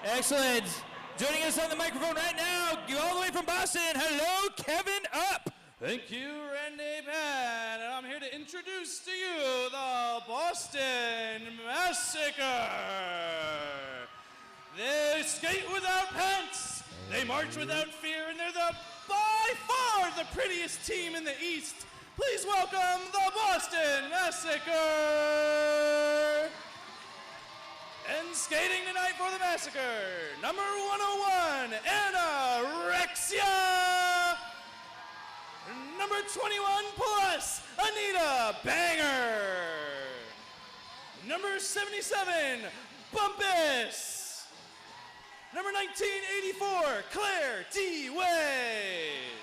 Excellent. Joining us on the microphone right now, all the way from Boston, hello, Kevin Up. Thank you, Randy Pat, and I'm here to introduce to you the Boston Massacre. They skate without pants, they march without fear, and they're by far the prettiest team in the East. Please welcome the Boston Massacre. And skating tonight for the Massacre, number 101, Anorexia. Number 21 plus, Anita Banger. Number 77, Bumpus. Number 1984, Claire D. Wade.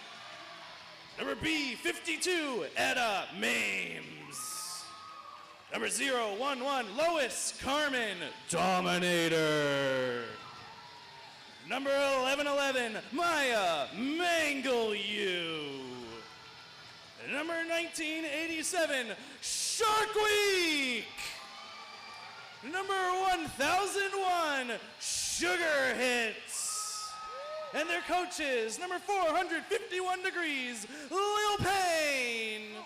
Number B52, Etta Mames. Number 011, Lois Carmen Dominator. Number 1111, Maya Mangle-You. Number 1987, Shark Week. Number 1001, Sugar Hits. And their coaches, number 451 degrees, Lil Payne.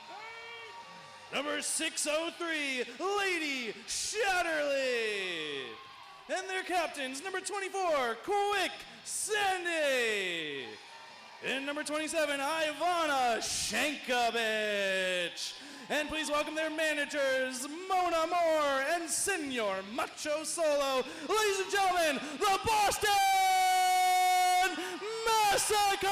Number 603, Lady Shatterly. And their captains, number 24, Quick Sandy. And number 27, Ivana Shankovich. And please welcome their managers, Mona Moore and Senor Macho Solo. Ladies and gentlemen, the Boston Massacre!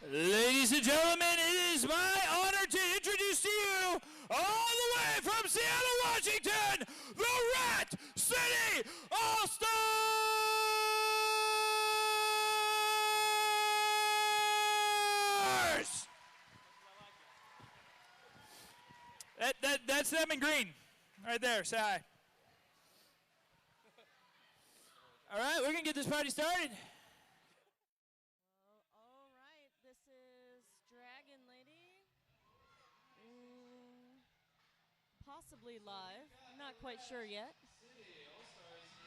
Ladies and gentlemen, it is my honor to introduce to you, all the way from Seattle, Washington, the Rat City All-Stars! That's them in green, right there, say hi. All right, we're gonna get this party started. Possibly live, not quite sure yet.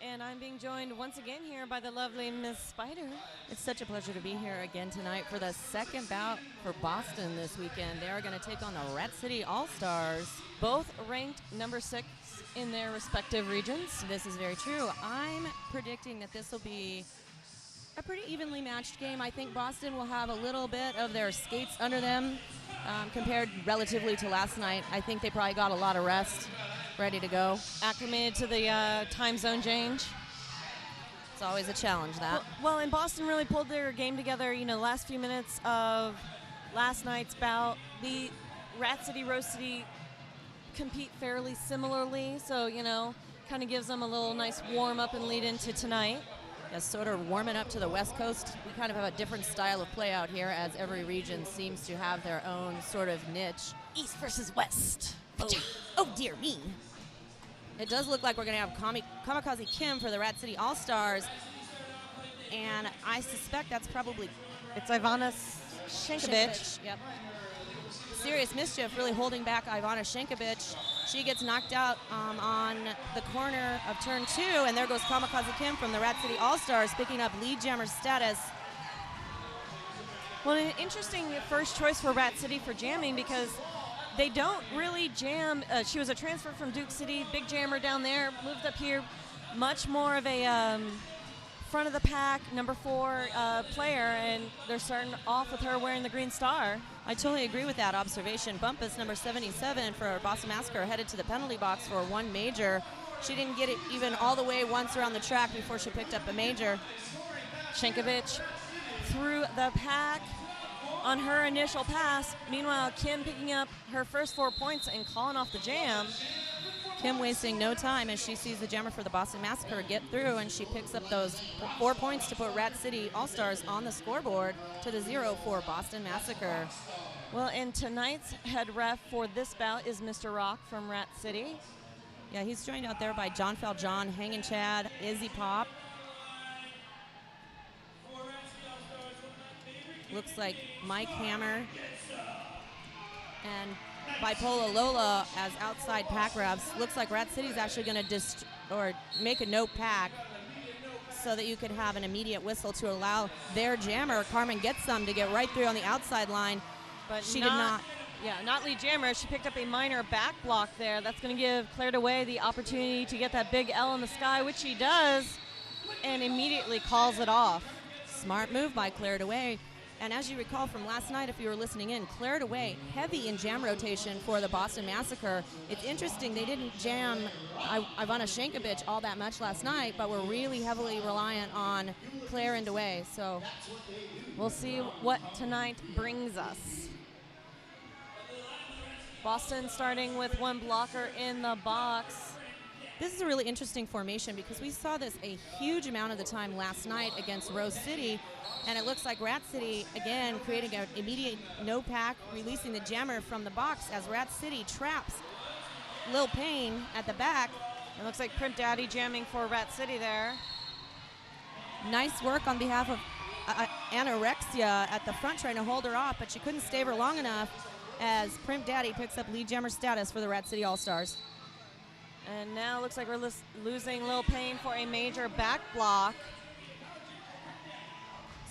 And I'm being joined once again here by the lovely Miss Spider. It's such a pleasure to be here again tonight for the second bout for Boston this weekend. They are going to take on the Rat City All-Stars, both ranked number 6 in their respective regions. This is very true. I'm predicting that this will be a pretty evenly matched game. I think Boston will have a little bit of their skates under them compared relatively to last night. I think they probably got a lot of rest, ready to go. Acclimated to the time zone change. It's always a challenge, that. Well, and Boston really pulled their game together, you know, the last few minutes of last night's bout. The Rat City, Rose City compete fairly similarly, so, you know, kind of gives them a little nice warm-up and lead into tonight. As sort of warming up to the West Coast, we kind of have a different style of play out here, as every region seems to have their own sort of niche. East versus West. Oh dear me. It does look like we're going to have Kamikaze Kim for the Rat City All-Stars, and I suspect that's probably... It's Ivana Shankovich. Yep. Serious mischief, really holding back Ivana Shankovich. She gets knocked out on the corner of turn 2, and there goes Kamikaze Kim from the Rat City All-Stars, picking up lead jammer status. Well, an interesting first choice for Rat City for jamming, because they don't really jam. She was a transfer from Duke City, big jammer down there, moved up here, much more of a front of the pack, number 4 player, and they're starting off with her wearing the green star. I totally agree with that observation. Bumpus, number 77 for Boston Massacre, headed to the penalty box for one major. She didn't get it even all the way once around the track before she picked up a major. Shankovich through the pack on her initial pass. Meanwhile, Kim picking up her first 4 points and calling off the jam. Kim wasting no time as she sees the jammer for the Boston Massacre get through, and she picks up those 4 points to put Rat City All-Stars on the scoreboard to the 0 for Boston Massacre. Well, and tonight's head ref for this bout is Mr. Rock from Rat City. Yeah, he's joined out there by John Faljohn, Hangin' Chad, Izzy Pop. Looks like Mike Hammer and Bipolar Lola as outside pack grabs. Looks like Rat City's actually going to make a no pack so that you could have an immediate whistle to allow their jammer, Carmen Gets Some, to get right through on the outside line. But she did not. Yeah, not lead jammer. She picked up a minor back block there. That's going to give Claire DeWay the opportunity to get that big L in the sky, which she does, and immediately calls it off. Smart move by Claire DeWay. And as you recall from last night, if you were listening in, Claire DeWay, heavy in jam rotation for the Boston Massacre. It's interesting, they didn't jam Ivana Shankovich all that much last night, but were really heavily reliant on Claire and DeWay. So we'll see what tonight brings us. Boston starting with one blocker in the box. This is a really interesting formation because we saw this a huge amount of the time last night against Rose City, and it looks like Rat City, again, creating an immediate no pack, releasing the jammer from the box as Rat City traps Lil Payne at the back. It looks like Primp Daddy jamming for Rat City there. Nice work on behalf of Anorexia at the front, trying to hold her off, but she couldn't stave her long enough as Primp Daddy picks up lead jammer status for the Rat City All-Stars. And now it looks like we're losing Lil Payne for a major back block.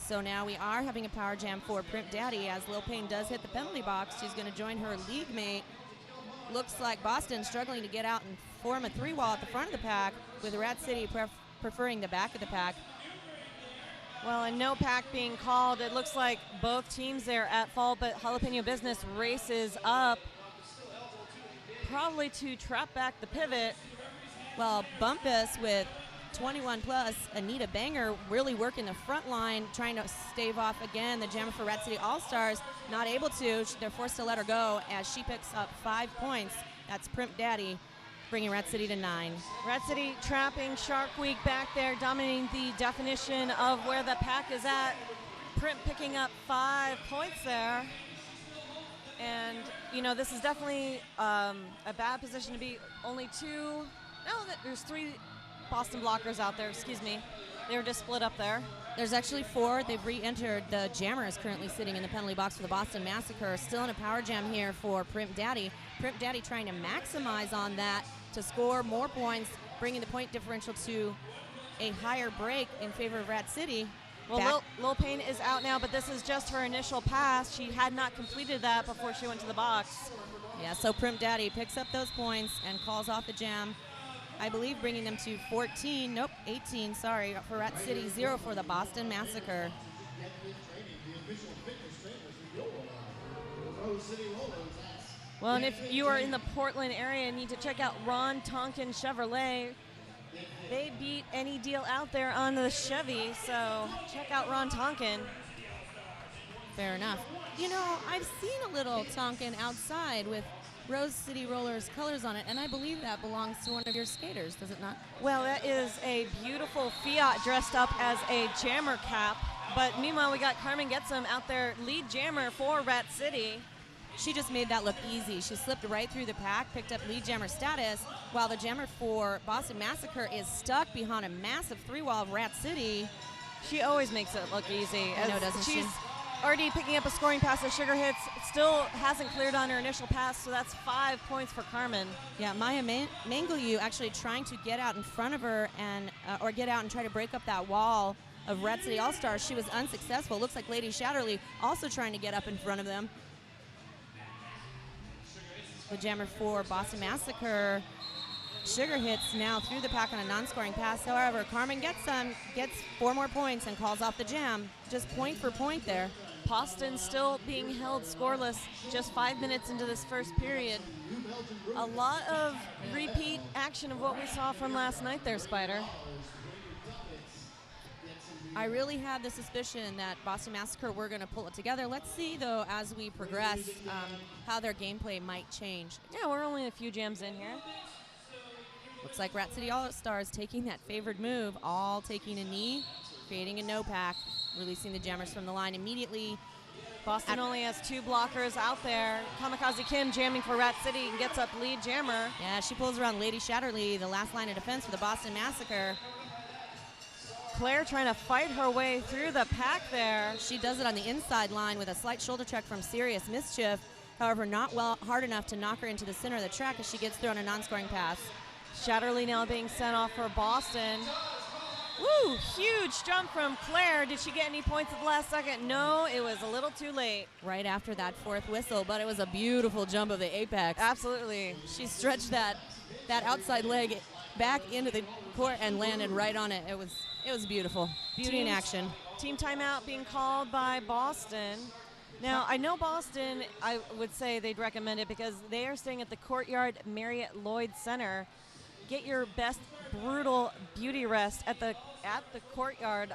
So now we are having a power jam for Primp Daddy as Lil Payne does hit the penalty box. She's going to join her league mate. Looks like Boston struggling to get out and form a three-wall at the front of the pack, with Rat City preferring the back of the pack. Well, and no pack being called. It looks like both teams there at fault, but Jalapeno Business races up, probably to trap back the pivot. Well, Bumpus with 21 plus, Anita Banger really working the front line, trying to stave off again the jammer for Rat City All-Stars. Not able to. They're forced to let her go as she picks up 5 points. That's Primp Daddy, bringing Rat City to 9. Rat City trapping Shark Week back there, dominating the definition of where the pack is at. Primp picking up 5 points there. And, you know, this is definitely a bad position to be. Only two, no, there's 3 Boston blockers out there, excuse me. They were just split up there. There's actually 4. They've re-entered. The jammer is currently sitting in the penalty box for the Boston Massacre. Still in a power jam here for Primp Daddy. Primp Daddy trying to maximize on that to score more points, bringing the point differential to a higher break in favor of Rat City. Well, Lil Payne is out now, but this is just her initial pass. She had not completed that before she went to the box. Yeah, so Primp Daddy picks up those points and calls off the jam. I believe bringing them to 14, nope, 18, sorry, for Rat City, 0 for the Boston Massacre. Well, and if you are in the Portland area and need to check out Ron Tonkin Chevrolet, they beat any deal out there on the Chevy, so check out Ron Tonkin. Fair enough. You know, I've seen a little Tonkin outside with Rose City Rollers colors on it, and I believe that belongs to one of your skaters, does it not? Well, that is a beautiful Fiat dressed up as a jammer cap, but meanwhile we got Carmen Gets Some out there, lead jammer for Rat City. She just made that look easy. She slipped right through the pack, picked up lead jammer status, while the jammer for Boston Massacre is stuck behind a massive 3-wall of Rat City. She always makes it look easy. I know, doesn't she? She's already picking up a scoring pass as Sugar hits. Still hasn't cleared on her initial pass, so that's 5 points for Carmen. Yeah, Maya Mangaliu actually trying to get out in front of her and or get out and try to break up that wall of Rat City All-Stars. She was unsuccessful. Looks like Lady Shatterly also trying to get up in front of them. The jammer for Boston Massacre, Sugar hits now through the pack on a non-scoring pass. However, Carmen Gets Some, gets 4 more points and calls off the jam. Just point for point there. Boston still being held scoreless just 5 minutes into this first period. A lot of repeat action of what we saw from last night there, Spider. I really had the suspicion that Boston Massacre were going to pull it together. Let's see, though, as we progress, how their gameplay might change. Yeah, we're only a few jams in here. Looks like Rat City All-Stars taking that favored move, all taking a knee, creating a no pack, releasing the jammers from the line immediately. Boston only has 2 blockers out there. Kamikaze Kim jamming for Rat City and gets up lead jammer. Yeah, she pulls around Lady Shatterly, the last line of defense for the Boston Massacre. Claire trying to fight her way through the pack there. She does it on the inside line with a slight shoulder check from Serious Mischief. However, not hard enough to knock her into the center of the track as she gets through on a non-scoring pass. Shatterly now being sent off for Boston. Woo! Huge jump from Claire. Did she get any points at the last second? No, it was a little too late. Right after that fourth whistle, but it was a beautiful jump of the apex. Absolutely. She stretched that outside leg back into the court and landed right on it. It was beautiful. Beauty in action. Team timeout being called by Boston. Now, I know Boston, I would say they'd recommend it because they are staying at the Courtyard Marriott Lloyd Center. Get your best brutal beauty rest at the Courtyard.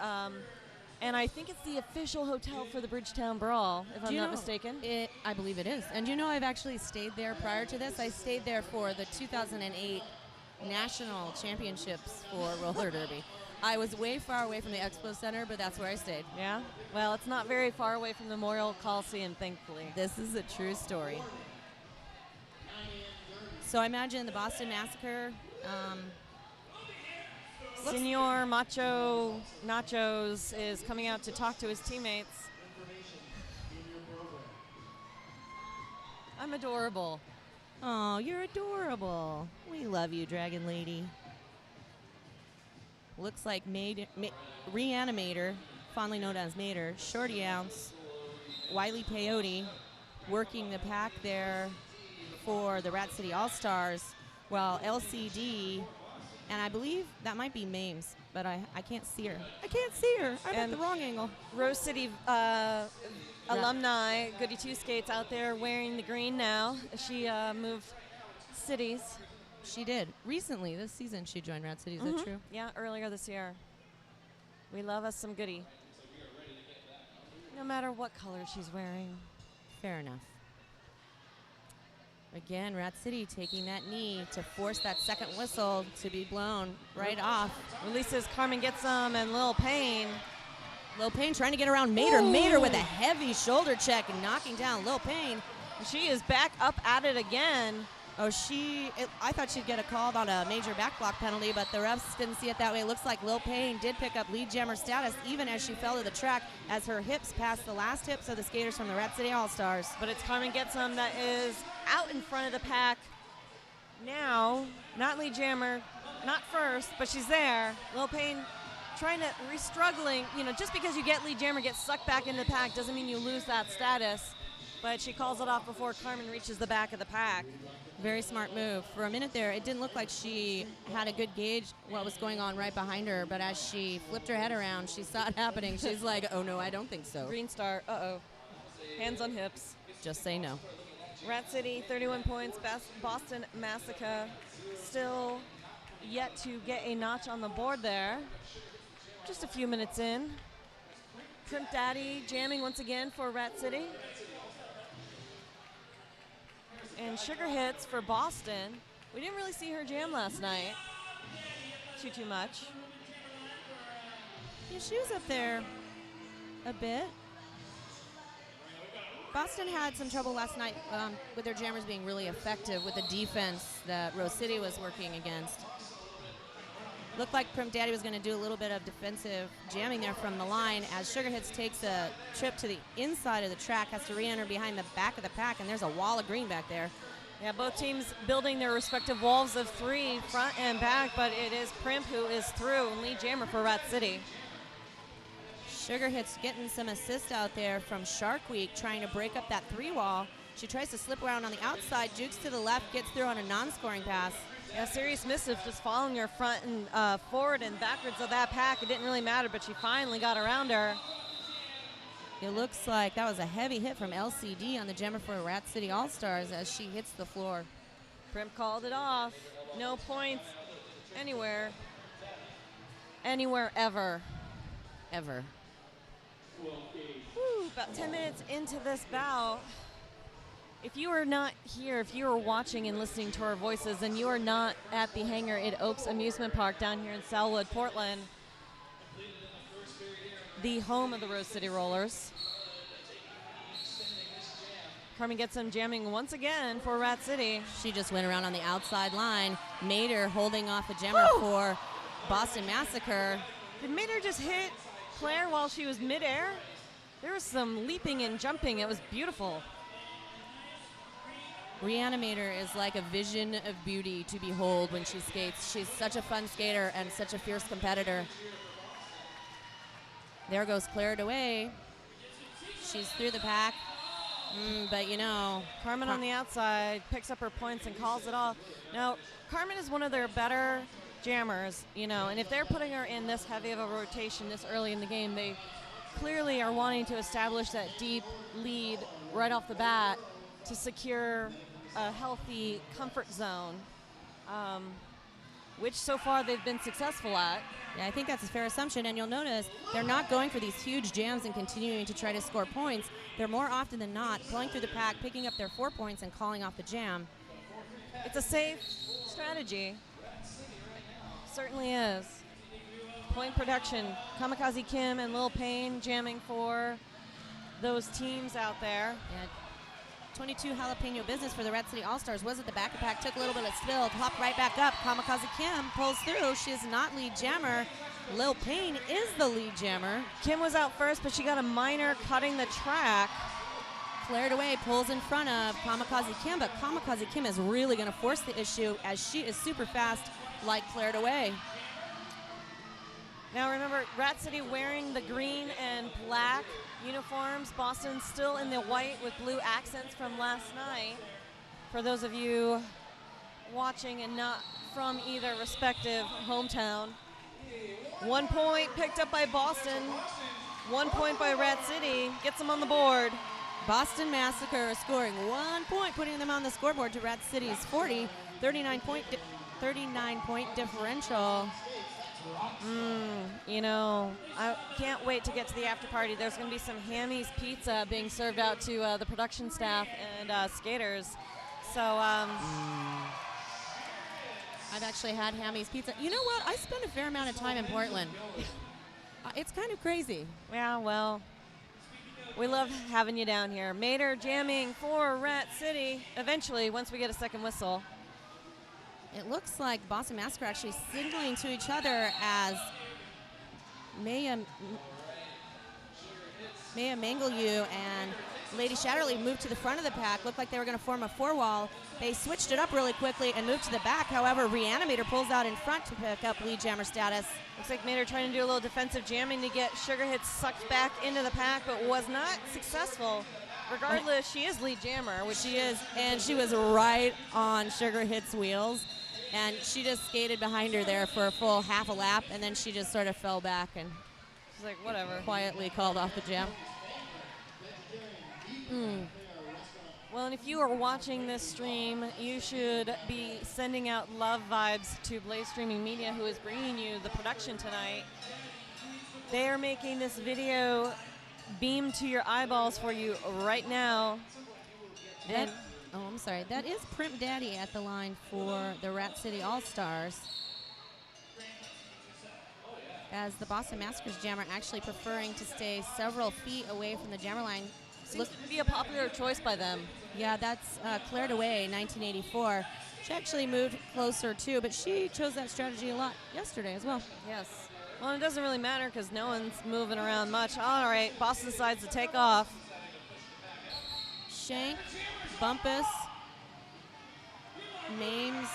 And I think it's the official hotel for the Bridgetown Brawl, if I'm not mistaken. I believe it is. And I've actually stayed there prior to this. I stayed there for the 2008 National Championships for roller derby. I was way far away from the Expo Center, but that's where I stayed. Yeah? Well, it's not very far away from the Memorial Coliseum, thankfully. This is a true story. So I imagine the Boston Massacre. Senor Macho Nachos is coming out to talk to his teammates. I'm adorable. Oh, you're adorable. We love you, Dragon Lady. Looks like Reanimator, fondly known as Mater, Shorty Ounce, Wiley Peyote, working the pack there for the Rat City All-Stars, while LCD, and I believe that might be Mames, but I can't see her. I'm at the wrong angle. Rose City alumni, Goody Two Skates out there wearing the green now. She moved cities. She did. Recently, this season, she joined Rat City. Is that true? Yeah, earlier this year. We love us some Goody. No matter what color she's wearing. Fair enough. Again, Rat City taking that knee to force that second whistle to be blown right off. Releases Carmen Getsum and Lil Payne. Lil Payne trying to get around Mater. Ooh. Mater with a heavy shoulder check and knocking down Lil Payne. She is back up at it again. Oh, I thought she'd get a call on a major back block penalty, but the refs didn't see it that way. It looks like Lil Payne did pick up lead jammer status even as she fell to the track as her hips passed the last hips of the skaters from the Rat City All-Stars. But it's Carmen Getsum that is out in front of the pack now. Not lead jammer, not first, but she's there. Lil Payne trying to struggling. Just because you get lead jammer, get sucked back into the pack doesn't mean you lose that status. But she calls it off before Carmen reaches the back of the pack. Very smart move. For a minute there, it didn't look like she had a good gauge what was going on right behind her, but as she flipped her head around, she saw it happening. She's like, oh no, I don't think so. Green star, uh-oh. Hands on hips. Just say no. Rat City, 31 points. Boston Massacre still yet to get a notch on the board there. Just a few minutes in. Crimp Daddy jamming once again for Rat City. And Sugar Hits for Boston. We didn't really see her jam last night too much. Yeah, she was up there a bit. Boston had some trouble last night with their jammers being really effective with the defense that Rose City was working against. Looked like Crimp Daddy was going to do a little bit of defensive jamming there from the line as Sugar Hits takes a trip to the inside of the track, has to re-enter behind the back of the pack, and there's a wall of green back there. Yeah, both teams building their respective walls of three, front and back, but it is Crimp who is through and lead jammer for Rat City. Sugar Hits getting some assist out there from Shark Week, trying to break up that three wall. She tries to slip around on the outside, jukes to the left, gets through on a non-scoring pass. Yeah, serious missive just following her front and forward and backwards of that pack. It didn't really matter, but she finally got around her. It looks like that was a heavy hit from LCD on the jammer for Rat City All-Stars as she hits the floor. Crimp called it off. No points anywhere. Anywhere ever. Ever. Woo, about 10 minutes into this bout. If you are not here, if you are watching and listening to our voices, and you are not at the hangar at Oaks Amusement Park down here in Selwood, Portland, the home of the Rose City Rollers. Carmen Getsum jamming once again for Rat City. She just went around on the outside line. Mater holding off a jammer for Boston Massacre. Did Mater just hit Claire while she was midair? There was some leaping and jumping. It was beautiful. Reanimator is like a vision of beauty to behold when she skates. She's such a fun skater and such a fierce competitor. There goes Claire away. She's through the pack. But you know, Carmen on the outside picks up her points and calls it off. Now, Carmen is one of their better jammers, you know, and if they're putting her in this heavy of a rotation this early in the game, they clearly are wanting to establish that deep lead right off the bat to secure a healthy comfort zone, which so far they've been successful at. Yeah, I think that's a fair assumption, and you'll notice they're not going for these huge jams and continuing to try to score points. They're more often than not pulling through the pack, picking up their 4 points, and calling off the jam. It's a safe strategy. Certainly is. Point production, Kamikaze Kim and Lil Payne jamming for those teams out there. Yeah. 22 jalapeno business for the Red City All-Stars. Was at the back of the pack, took a little bit of spill, hopped right back up. Kamikaze Kim pulls through. She is not lead jammer. Lil Payne is the lead jammer. Kim was out first, but she got a minor cutting the track. Flared away, pulls in front of Kamikaze Kim, but Kamikaze Kim is really going to force the issue as she is super fast, like flared away. Now remember, Rat City wearing the green and black uniforms. Boston still in the white with blue accents from last night. For those of you watching and not from either respective hometown. 1 point picked up by Boston. 1 point by Rat City. Gets them on the board. Boston Massacre scoring 1 point, putting them on the scoreboard to Rat City's 40. 39 point differential. You know, I can't wait to get to the after party. There's going to be some Hammy's Pizza being served out to the production staff and skaters. So, I've actually had Hammy's Pizza. You know what? I spent a fair amount of time in Portland. It's kind of crazy. Yeah, well, we love having you down here. Mater jamming for Rat City eventually once we get a second whistle. It looks like Boston Massacre actually signaling to each other as Maya Mangleyu and Lady Shatterly moved to the front of the pack. Looked like they were going to form a 4-wall. They switched it up really quickly and moved to the back. However, Reanimator pulls out in front to pick up lead jammer status. Looks like Mater trying to do a little defensive jamming to get Sugar Hits sucked back into the pack, but was not successful. Regardless, she is lead jammer, which she is, and she was right on Sugar Hits' wheels. And she just skated behind her there for a full half a lap, and then she just sort of fell back and she's like, whatever. Quietly called off the jam. Well, and if you are watching this stream, you should be sending out love vibes to Blaze Streaming Media, who is bringing you the production tonight. They are making this video beam to your eyeballs for you right now. And I'm sorry. That is Primp Daddy at the line for the Rat City All-Stars. As the Boston Massacre's jammer actually preferring to stay several feet away from the jammer line. Seems to be a popular choice by them. Yeah, that's Claire DeWay, 1984. She actually moved closer too, but she chose that strategy a lot yesterday as well. Yes. Well, it doesn't really matter because no one's moving around much. All right, Boston decides to take off. Shank, Bumpus, Names,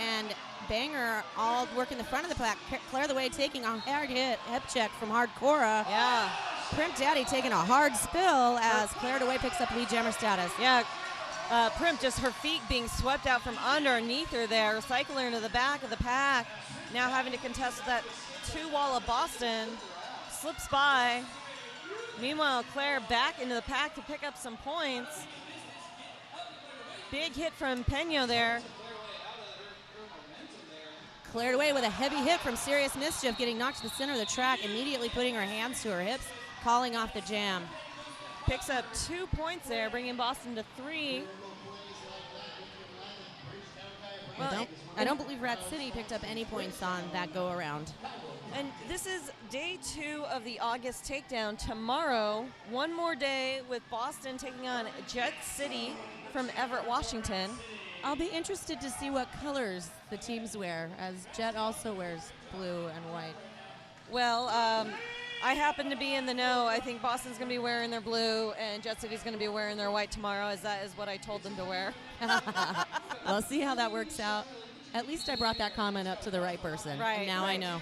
and Banger all work in the front of the pack. Claire the Way taking a hard hip check from Hardcora. Yeah. Primp Daddy taking a hard spill as Claire the Way picks up lead jammer status. Yeah. Primp, just her feet being swept out from underneath her there, cycling into the back of the pack. Now having to contest that 2-wall of Boston. Slips by. Meanwhile, Claire back into the pack to pick up some points. Big hit from Peño there. Cleared away with a heavy hit from Serious Mischief, getting knocked to the center of the track, immediately putting her hands to her hips, calling off the jam. Picks up 2 points there, bringing Boston to 3. Well, I don't believe Rat City picked up any points on that go-around. And this is day 2 of the August takedown. Tomorrow, one more day with Boston taking on Jet City from Everett, Washington. I'll be interested to see what colors the teams wear, as Jet also wears blue and white. Well, I happen to be in the know. I think Boston's going to be wearing their blue and Jet City's going to be wearing their white tomorrow, as that is what I told them to wear. We'll see how that works out. At least I brought that comment up to the right person. Right. And now I know.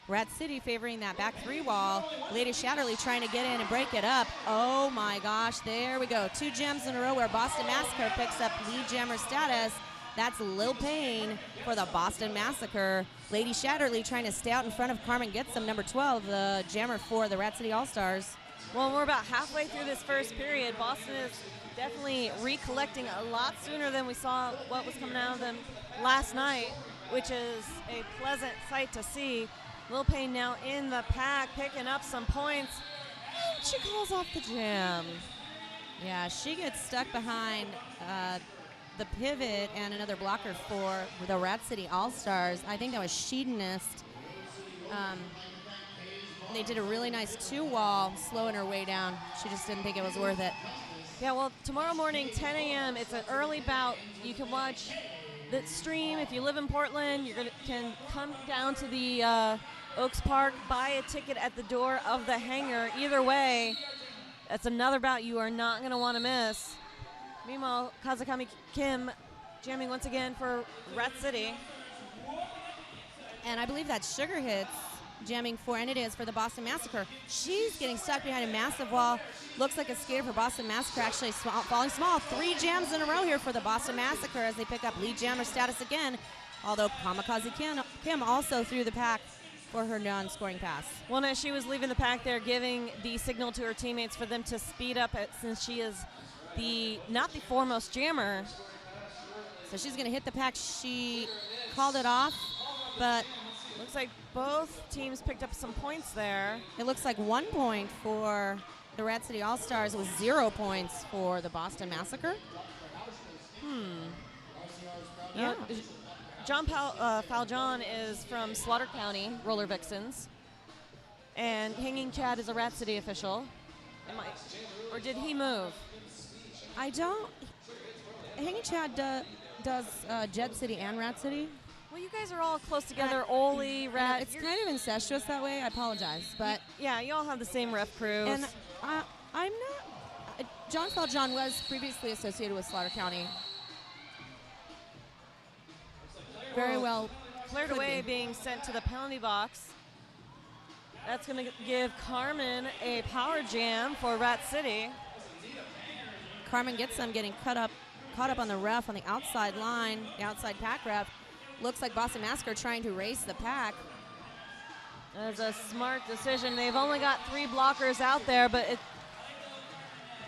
Rat City favoring that back three wall. Lady Shatterly trying to get in and break it up. Oh my gosh, there we go. 2 gems in a row where Boston Massacre picks up lead jammer status. That's Lil Payne for the Boston Massacre. Lady Shatterly trying to stay out in front of Carmen Getsum, number 12, the jammer for the Rat City All-Stars. Well, we're about halfway through this first period. Boston is definitely recollecting a lot sooner than we saw what was coming out of them last night, which is a pleasant sight to see. Lil Payne now in the pack, picking up some points. And she calls off the jam. Yeah, she gets stuck behind the pivot and another blocker for the Rat City All-Stars. I think that was Sheedinist. They did a really nice 2-wall, slowing her way down. She just didn't think it was worth it. Yeah, well, tomorrow morning, 10 a.m., it's an early bout. You can watch the stream. If you live in Portland, you can come down to the Oaks Park, buy a ticket at the door of the hangar. Either way, that's another bout you are not going to want to miss. Meanwhile, Kazakami Kim jamming once again for Rat City. And I believe that's Sugar Hits jamming for, and it is for the Boston Massacre. She's getting stuck behind a massive wall. Looks like a skater for Boston Massacre, actually falling small. 3 jams in a row here for the Boston Massacre as they pick up lead jammer status again. Although Kamikaze Kim also threw the pack for her non-scoring pass. Well, now she was leaving the pack there, giving the signal to her teammates for them to speed up since she is not the foremost jammer. So she's going to hit the pack. She called it off, but looks like both teams picked up some points there. It looks like 1 point for the Rat City All-Stars with 0 points for the Boston Massacre. Yeah. John Faljohn is from Slaughter County, Roller Vixens. And Hanging Chad is a Rat City official. Or did he move? I don't. Hanging Chad does Jet City and Rat City. Well, you guys are all close together. Oli, Rat. It's kind of incestuous that way. I apologize, but yeah, you all have the same ref crews. And I'm not. John Faljohn was previously associated with Slaughter County. Very well. Cleared away, being sent to the penalty box. That's going to give Carmen a power jam for Rat City. Carmen gets them getting caught up on the ref on the outside line, the outside pack ref. Looks like Boston Massacre trying to race the pack. That's a smart decision. They've only got 3 blockers out there, but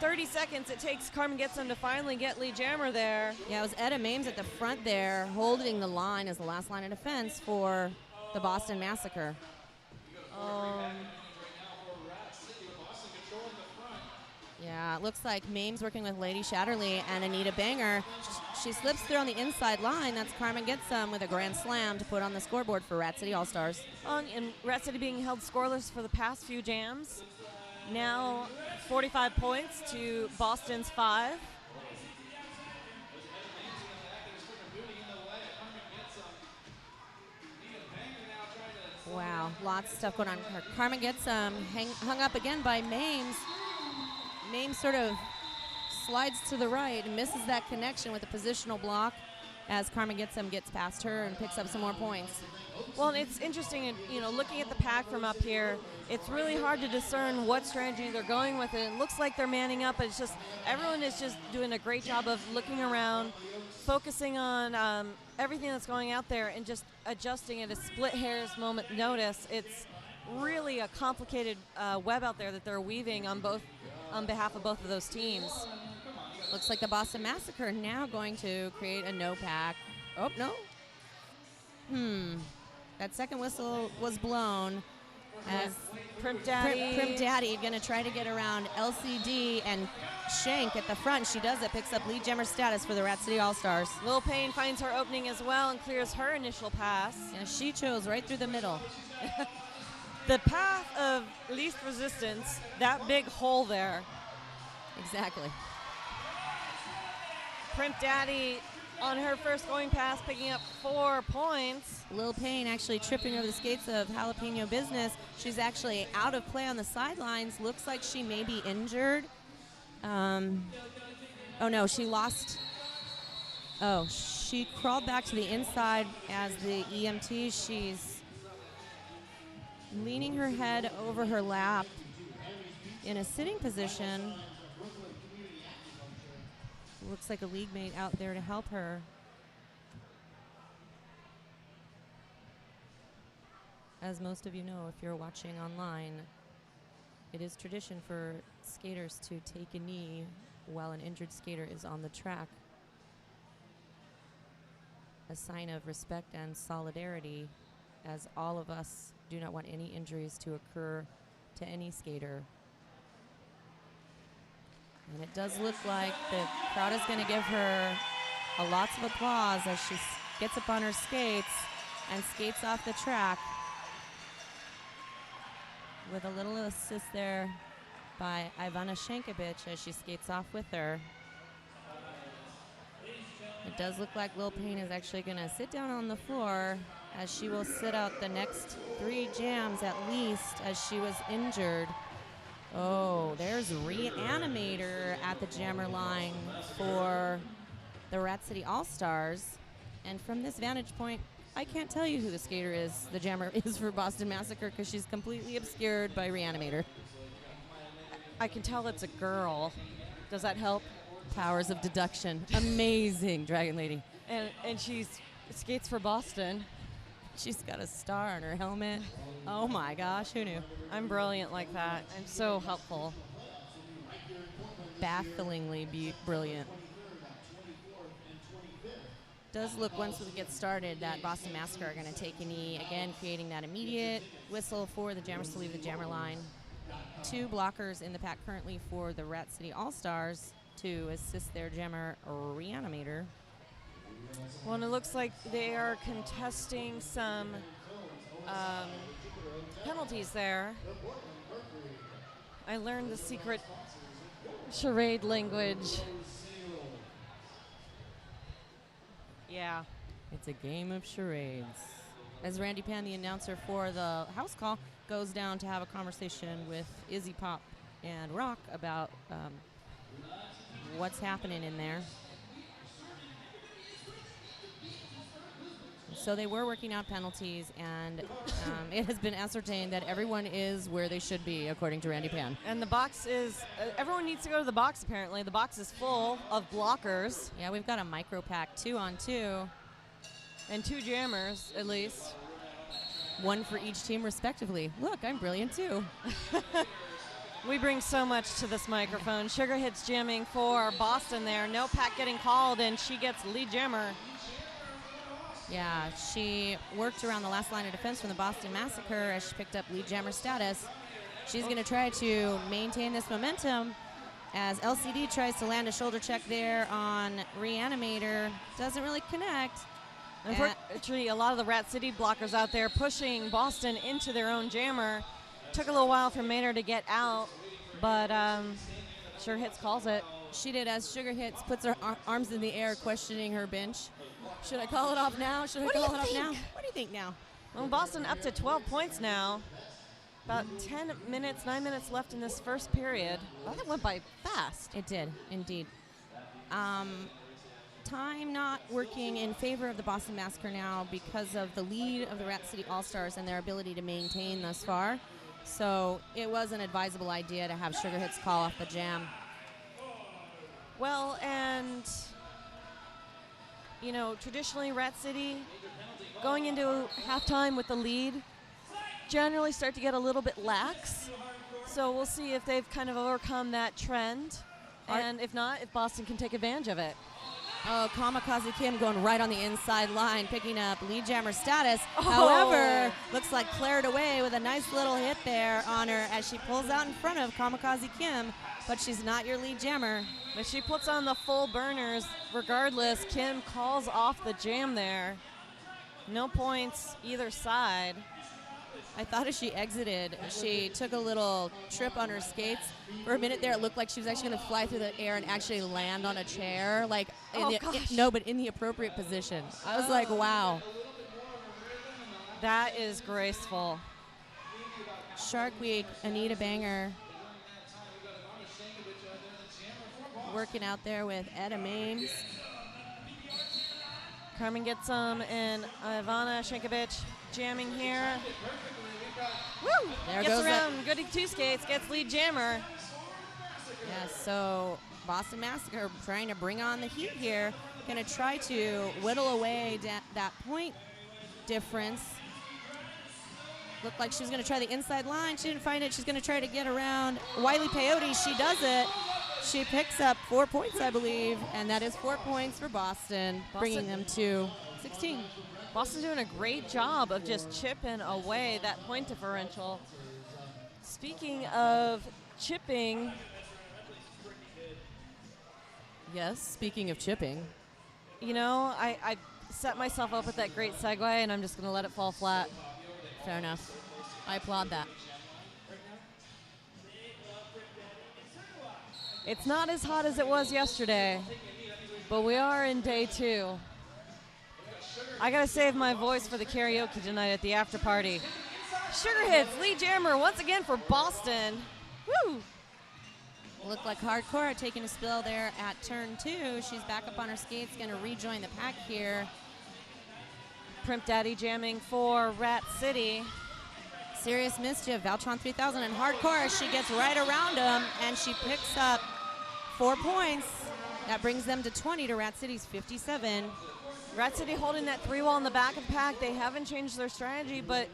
30 seconds it takes Carmen Getsum to finally get lead jammer there. Yeah, it was Etta Mames at the front there, holding the line as the last line of defense for the Boston Massacre. Yeah, it looks like Mames working with Lady Shatterly and Anita Banger. She slips through on the inside line. That's Carmen Getsum with a grand slam to put on the scoreboard for Rat City All-Stars. And Rat City being held scoreless for the past few jams. Now 45 points to Boston's 5. Wow, lots of stuff going on here. Carmen gets hung up again by Mames. Mames sort of slides to the right and misses that connection with a positional block as Carmen gets past her and picks up some more points. Well, and it's interesting, looking at the pack from up here, it's really hard to discern what strategy they're going with. It looks like they're manning up, but it's just everyone is just doing a great job of looking around, focusing on everything that's going out there and just adjusting at a split hair's moment notice. It's really a complicated web out there that they're weaving on behalf of both of those teams. Looks like the Boston Massacre now going to create a no pack. Oh, no. That second whistle was blown as Primp Daddy. Primp Daddy going to try to get around LCD and Shank at the front. She does it, picks up lead jammer status for the Rat City All-Stars. Lil Payne finds her opening as well and clears her initial pass. Yeah, she chose right through the middle. The path of least resistance, that big hole there. Exactly. Primp Daddy on her first going pass, picking up 4 points. Lil Payne actually tripping over the skates of Jalapeno Business. She's actually out of play on the sidelines. Looks like she may be injured. Oh no, she lost. Oh, she crawled back to the inside as the EMT. She's leaning her head over her lap in a sitting position. Looks like a league mate out there to help her. As most of you know, if you're watching online, it is tradition for skaters to take a knee while an injured skater is on the track. A sign of respect and solidarity, as all of us do not want any injuries to occur to any skater. And it does look like the crowd is going to give her a lots of applause as she gets up on her skates and skates off the track, with a little assist there by Ivana Shankovic as she skates off with her. It does look like Lil Payne is actually going to sit down on the floor, as she will sit out the next 3 jams at least, as she was injured. Oh, there's Reanimator at the jammer line for the Rat City All-Stars. And from this vantage point, I can't tell you who the skater is, the jammer is for Boston Massacre, because she's completely obscured by Reanimator. I can tell it's a girl. Does that help? Powers of deduction. Amazing, Dragon Lady. And she skates for Boston. She's got a star on her helmet. Oh my gosh, who knew? I'm brilliant like that. I'm so helpful. Bafflingly brilliant. Does look, once we get started, that Boston Massacre are going to take a knee, again creating that immediate whistle for the jammers to leave the jammer line. 2 blockers in the pack currently for the Rat City All-Stars to assist their jammer Reanimator. Well, and it looks like they are contesting some penalties there. I learned the secret charade language. Yeah. It's a game of charades. As Randy Pan, the announcer for the house call, goes down to have a conversation with Izzy Pop and Rock about what's happening in there. So they were working out penalties, and it has been ascertained that everyone is where they should be, according to Randy Pan. And the box is, everyone needs to go to the box, apparently. The box is full of blockers. Yeah, we've got a micro pack, 2-on-2. And 2 jammers, at least. 1 for each team, respectively. Look, I'm brilliant, too. We bring so much to this microphone. Sugar Hits jamming for Boston there. No pack getting called, and she gets lead jammer. Yeah, she worked around the last line of defense from the Boston Massacre as she picked up lead jammer status. She's going to try to maintain this momentum as LCD tries to land a shoulder check there on Reanimator. Doesn't really connect. Unfortunately, a lot of the Rat City blockers out there pushing Boston into their own jammer. Took a little while for Maynard to get out, but Sugar Hits calls it. She did, as Sugar Hits puts her arms in the air, questioning her bench. Should I call it off now? Should I call it off now? What do you think now? Well, Boston up to 12 points now. About 9 minutes left in this first period. Well, that went by fast. It did, indeed. Time not working in favor of the Boston Massacre now because of the lead of the Rat City All-Stars and their ability to maintain thus far. So it was an advisable idea to have Sugar Hits call off the jam. Well, and you know, traditionally Rat City, going into halftime with the lead, generally start to get a little bit lax. So we'll see if they've kind of overcome that trend. And if not, if Boston can take advantage of it. Oh, Kamikaze Kim going right on the inside line, picking up lead jammer status. However, looks like cleared away with a nice little hit there on her as she pulls out in front of Kamikaze Kim, but she's not your lead jammer. But she puts on the full burners. Regardless, Kim calls off the jam there. No points either side. I thought as she exited, she took a little trip on her skates. For a minute there, it looked like she was actually going to fly through the air and actually land on a chair, like but in the appropriate position. I was like, wow. That is graceful. Shark Week, Anita Banger working out there with Etta Mames. Carmen gets some, and Ivana Shankovich jamming here. Woo! There gets goes around, goody two skates, gets lead jammer. Yeah, so Boston Massacre trying to bring on the heat here. Going to try to whittle away that point difference. Looked like she was going to try the inside line. She didn't find it. She's going to try to get around Wiley Peyote. She does it. She picks up 4 points, I believe, and that is 4 points for Boston, bringing them to 16. Boston doing a great job of just chipping away that point differential. Speaking of chipping. Yes, speaking of chipping. You know, I set myself up with that great segue, and I'm just going to let it fall flat. Fair enough. I applaud that. It's not as hot as it was yesterday, but we are in day 2. I got to save my voice for the karaoke tonight at the after party. Sugar Hits, lead jammer once again for Boston. Woo! Looked like Hardcore taking a spill there at turn 2. She's back up on her skates, going to rejoin the pack here. Primp Daddy jamming for Rat City. Serious Mischief, Valtron 3000, and Hardcore. She gets right around him, and she picks up 4 points. That brings them to 20 to Rat City's 57. Rat City holding that 3-wall in the back of the pack. They haven't changed their strategy, but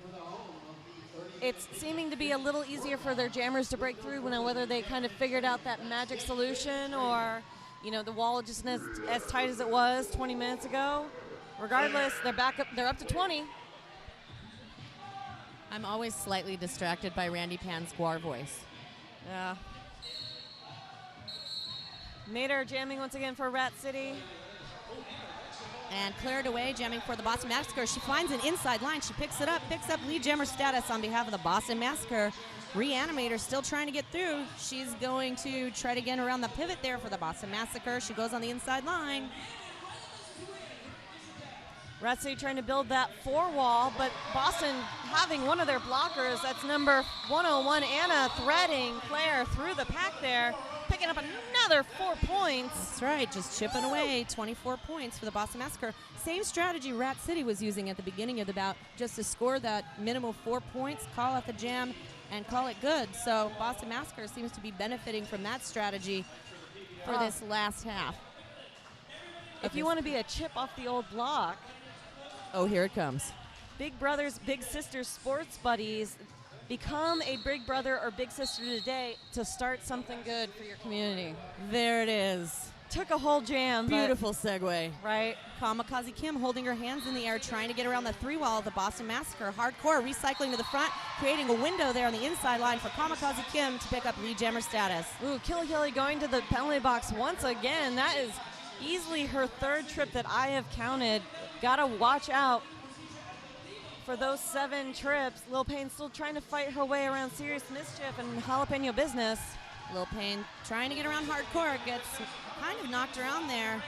it's seeming to be a little easier for their jammers to break through when whether they kind of figured out that magic solution or, you know, the wall just as tight as it was 20 minutes ago. Regardless, they're back up. They're up to 20. I'm always slightly distracted by Randy Pan's Guar voice. Yeah. Nader jamming once again for Rat City. And cleared away, jamming for the Boston Massacre. She finds an inside line. She picks up lead jammer status on behalf of the Boston Massacre. Reanimator still trying to get through. She's going to try to get around the pivot there for the Boston Massacre. She goes on the inside line. Rat City trying to build that 4-wall, but Boston having one of their blockers. That's number 101, Anna, threading Claire through the pack there, picking up another 4 points. That's right, just chipping away, 24 points for the Boston Massacre. Same strategy Rat City was using at the beginning of the bout, just to score that minimum 4 points, call out the jam, and call it good. So Boston Massacre seems to be benefiting from that strategy for this last half. If you want to be a chip off the old block. Oh, here it comes. Big brothers, big sisters, sports buddies. Become a big brother or big sister today to start something good for your community. There it is. Took a whole jam. Beautiful segue. Right. Kamikaze Kim holding her hands in the air, trying to get around the 3-wall of the Boston Massacre. Hardcore recycling to the front, creating a window there on the inside line for Kamikaze Kim to pick up lead jammer status. Ooh, Killy Killy going to the penalty box once again. That is easily her 3rd trip that I have counted. Gotta watch out for those 7 trips. Lil Payne still trying to fight her way around Serious Mischief and Jalapeno Business. Lil Payne trying to get around Hardcore, gets kind of knocked around there.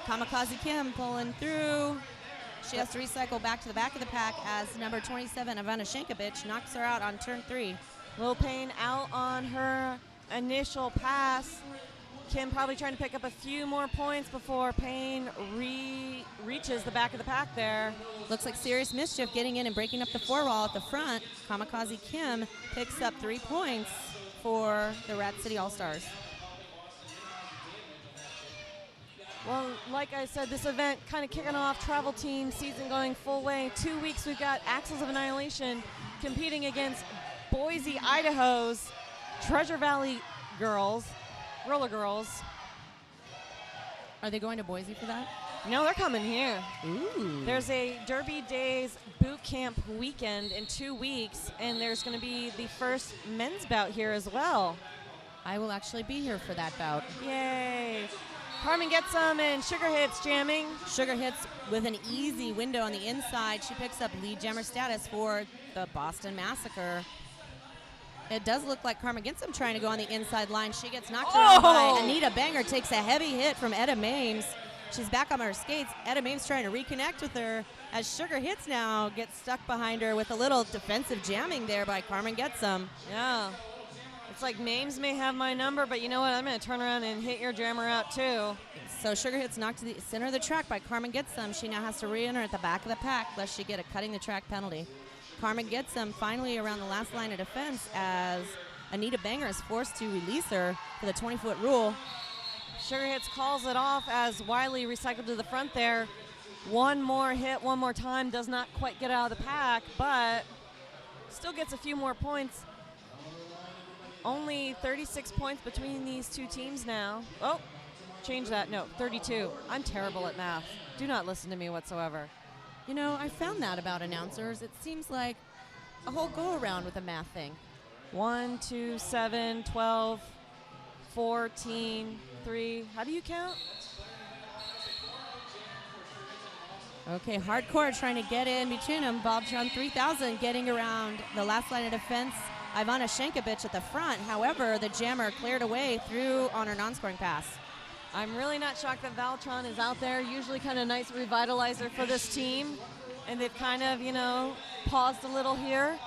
Kamikaze Kim pulling through. She has to recycle back to the back of the pack as number 27, Ivana Shankovich, knocks her out on turn 3. Lil Payne out on her initial pass. Kim probably trying to pick up a few more points before Payne reaches the back of the pack there. Looks like Serious Mischief getting in and breaking up the 4-wall at the front. Kamikaze Kim picks up 3 points for the Rat City All-Stars. Well, like I said, this event kind of kicking off, travel team season going full way. 2 weeks we've got Axles of Annihilation competing against Boise, Idaho's Treasure Valley Girls. Rollergirls. Are they going to Boise for that? No, they're coming here. Ooh. There's a Derby Days boot camp weekend in 2 weeks, and there's going to be the first men's bout here as well. I will actually be here for that bout. Yay. Carmen gets some, and Sugar Hits jamming. Sugar Hits with an easy window on the inside. She picks up lead jammer status for the Boston Massacre. It does look like Carmen gets some trying to go on the inside line. She gets knocked around by Anita Banger, takes a heavy hit from Etta Mames. She's back on her skates. Etta Mames trying to reconnect with her as Sugar Hits now gets stuck behind her with a little defensive jamming there by Carmen Getsum. Yeah. It's like Mames may have my number, but you know what? I'm going to turn around and hit your jammer out too. So Sugar Hits knocked to the center of the track by Carmen Getsum. She now has to re-enter at the back of the pack lest she get a cutting the track penalty. Carmen Getsum finally around the last line of defense as Anita Banger is forced to release her for the 20-foot rule. Sugar Hits calls it off as Wiley recycled to the front there. One more hit, one more time, does not quite get out of the pack, but still gets a few more points. Only 36 points between these two teams now. Oh, change that. No, 32. I'm terrible at math. Do not listen to me whatsoever. You know, I found that about announcers. It seems like a whole go-around with a math thing. 1, 2, 7, 12, 14, 3. How do you count? Okay, Hardcore trying to get in between them. Bobtron 3000 getting around the last line of defense. Ivana Shankovich at the front. However, the jammer cleared away through on her non-scoring pass. I'm really not shocked that Valtron is out there. Usually kind of nice revitalizer for this team. And they've kind of, you know, paused a little here.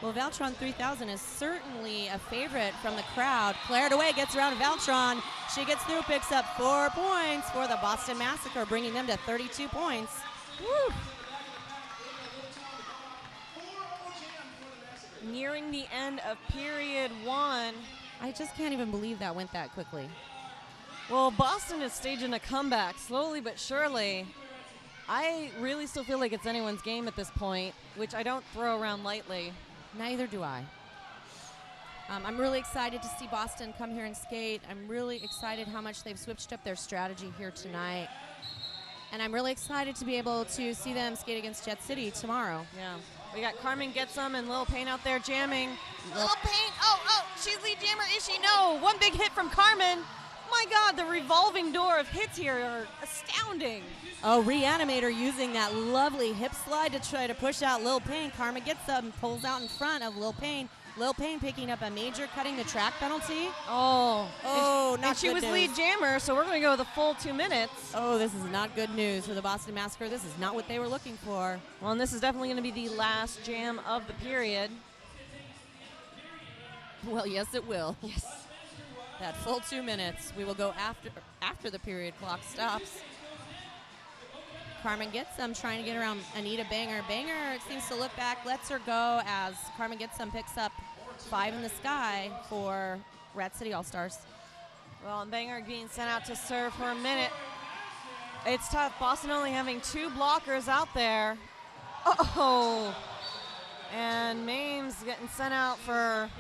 Well, Valtron 3000 is certainly a favorite from the crowd. Cleared away, gets around Valtron. She gets through, picks up 4 points for the Boston Massacre, bringing them to 32 points. Woo. Nearing the end of period 1. I just can't even believe that went that quickly. Well, Boston is staging a comeback, slowly but surely. I really still feel like it's anyone's game at this point, which I don't throw around lightly. Neither do I. I'm really excited to see Boston come here and skate. I'm really excited how much they've switched up their strategy here tonight. And I'm really excited to be able to see them skate against Jet City tomorrow. Yeah. We got Carmen Getsum and Lil Payne out there jamming. Lil Payne, oh, she's lead jammer, is she? No, one big hit from Carmen. My God, the revolving door of hits here are astounding. Oh, Reanimator using that lovely hip slide to try to push out Lil Payne. Carmen gets up and pulls out in front of Lil Payne. Lil Payne picking up a major cutting the track penalty. Oh, not and she good was news. lead jammer, so we're going to go the full 2 minutes. Oh, this is not good news for the Boston Massacre. This is not what they were looking for. Well, and this is definitely going to be the last jam of the period. Well, yes, it will. Yes. That full 2 minutes. We will go after the period clock stops. Carmen gets them, trying to get around Anita Banger. Banger seems to look back, lets her go as Carmen gets them, picks up 5 in the sky for Rat City All-Stars. Well, and Banger being sent out to serve for a minute. It's tough. Boston only having 2 blockers out there. Oh, and Mames getting sent out for,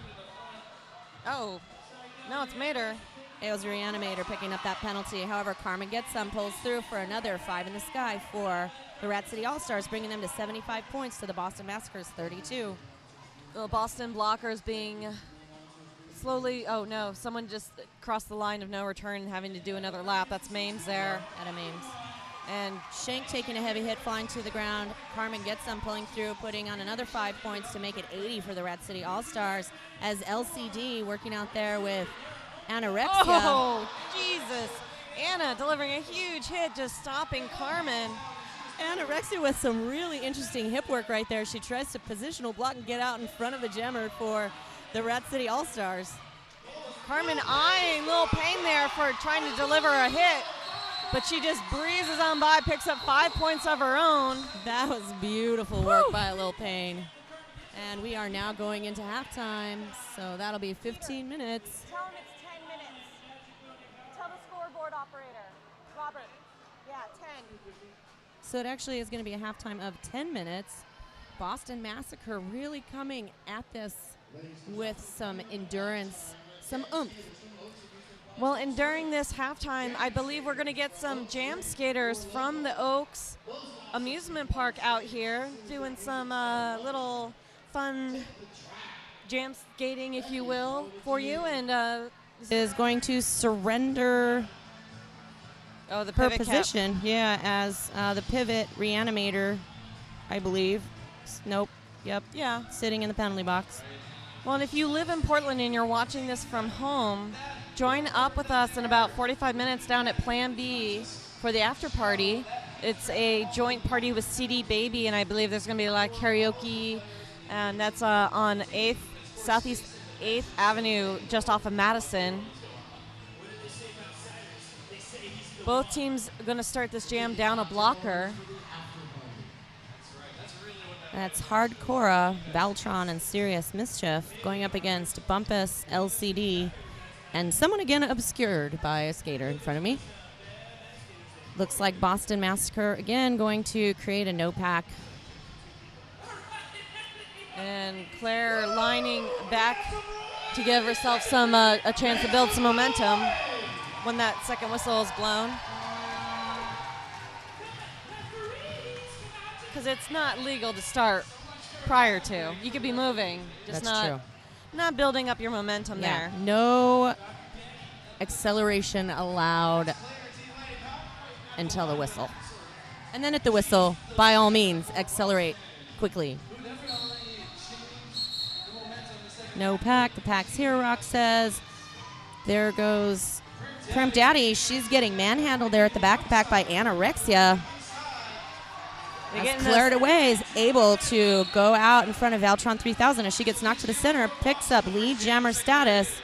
oh, no, it's Mater. It was Reanimator picking up that penalty. However, Carmen gets some, pulls through for another 5 in the sky for the Rat City All-Stars, bringing them to 75 points to the Boston Massacre's 32. The Boston blockers being slowly, oh no, someone just crossed the line of no return and having to do another lap. That's Mames there. Etta Mames. And Shank taking a heavy hit, flying to the ground. Carmen gets some, pulling through, putting on another 5 points to make it 80 for the Rat City All-Stars as LCD working out there with Anorexia. Oh, Jesus. Anna delivering a huge hit, just stopping Carmen. Anorexia with some really interesting hip work right there. She tries to positional block and get out in front of the jammer for the Rat City All-Stars. Carmen eyeing Lil Payne there for trying to deliver a hit, but she just breezes on by, picks up 5 points of her own. That was beautiful work by Lil Payne. And we are now going into halftime, so that'll be 15 minutes. Tell him it's 10 minutes. Tell the scoreboard operator. Robert. Yeah, 10. So it actually is going to be a halftime of 10 minutes. Boston Massacre really coming at this with some endurance, some oomph. Well, and during this halftime, I believe we're going to get some jam skaters from the Oaks Amusement Park out here doing some little fun jam skating, if you will, for you. And is going to surrender Oh, the her pivot position. Yeah, as the pivot reanimator, I believe. Nope. Yep. Yeah. Sitting in the penalty box. Well, and if you live in Portland and you're watching this from home, join up with us in about 45 minutes down at Plan B for the after party. It's a joint party with CD Baby, and I believe there's going to be a lot of karaoke, and that's on 8th, Southeast 8th Avenue, just off of Madison. Both teams are going to start this jam down a blocker. That's Hardcora, Valtron, and Serious Mischief going up against Bumpus, LCD, and someone again obscured by a skater in front of me. Looks like Boston Massacre again going to create a no-pack. And Claire lining back to give herself some a chance to build some momentum when that second whistle is blown. Because it's not legal to start prior to. You could be moving, just That's not building up your momentum there. No acceleration allowed until the whistle. And then at the whistle, by all means, accelerate quickly. No pack. The pack's here, Rock says. There goes Crimp Daddy. She's getting manhandled there at the back by Anorexia. As Claire DeWay is able to go out in front of Valtron 3000 as she gets knocked to the center, picks up lead jammer status.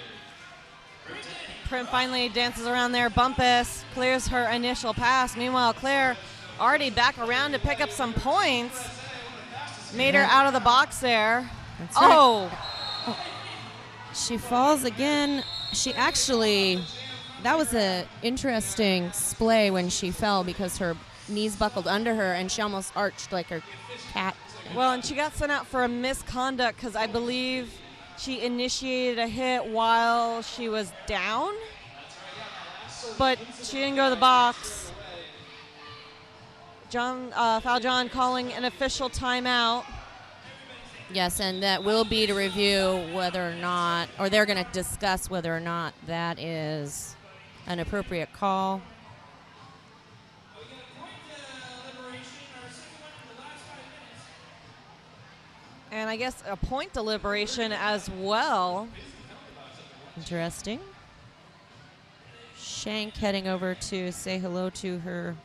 Prim finally dances around there. Bumpus clears her initial pass. Meanwhile, Claire already back around to pick up some points. Made her out of the box there. That's right. Oh! She falls again. She actually, that was an interesting splay when she fell because her knees buckled under her and she almost arched like her cat. Well, and she got sent out for a misconduct because I believe she initiated a hit while she was down, but she didn't go to the box. Foul John calling an official timeout. Yes, and that will be to review whether or not, or they're going to discuss whether or not that is an appropriate call. And I guess a point deliberation as well. Interesting. Shank heading over to say hello to her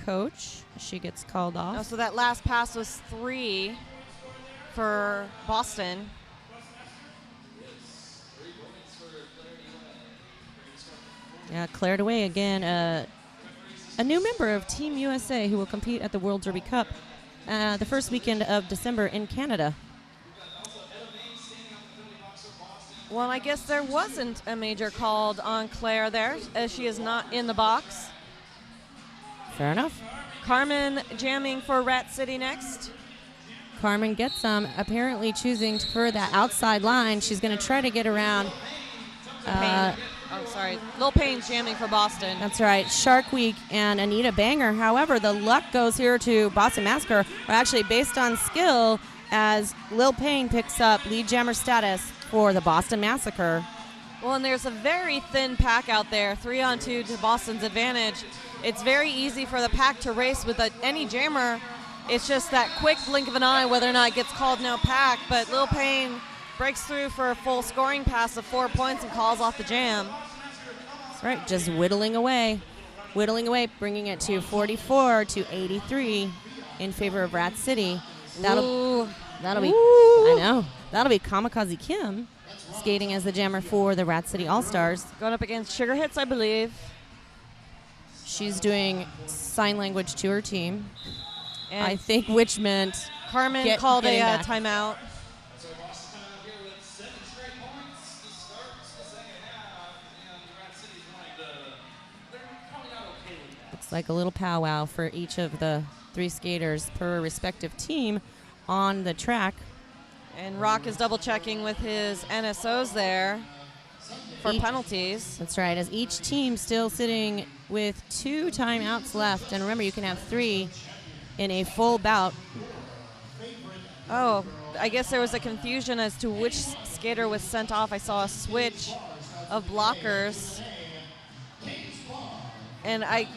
coach. She gets called off. Oh, so that last pass was 3 for Boston. Yeah, Claire DeWay again, a new member of Team USA who will compete at the World Derby Cup the first weekend of December in Canada. Well, I guess there wasn't a major called on Claire there, as she is not in the box. Fair enough. Carmen jamming for Rat City next. Carmen gets some, apparently choosing for that outside line. She's going to try to get around. Lil Payne's jamming for Boston. That's right. Shark Week and Anita Banger. However, the luck goes here to Boston Massacre, or actually based on skill, as Lil Payne picks up lead jammer status for the Boston Massacre. Well, and there's a very thin pack out there, 3-on-2 to Boston's advantage. It's very easy for the pack to race with any jammer. It's just that quick blink of an eye whether or not it gets called no pack, but Lil Payne breaks through for a full scoring pass of 4 points and calls off the jam. That's right, just whittling away, bringing it to 44 to 83 in favor of Rat City. That'll be, I know, that'll be Kamikaze Kim skating as the jammer for the Rat City All-Stars. Going up against Sugar Hits, I believe. She's doing sign language to her team. And I think which meant Carmen called a timeout. Looks like a little powwow for each of the 3 skaters per respective team on the track. And Rock is double checking with his NSOs there for penalties. That's right, as each team still sitting with 2 timeouts left. And remember, you can have 3 in a full bout. Oh, I guess there was a confusion as to which skater was sent off. I saw a switch of blockers. And I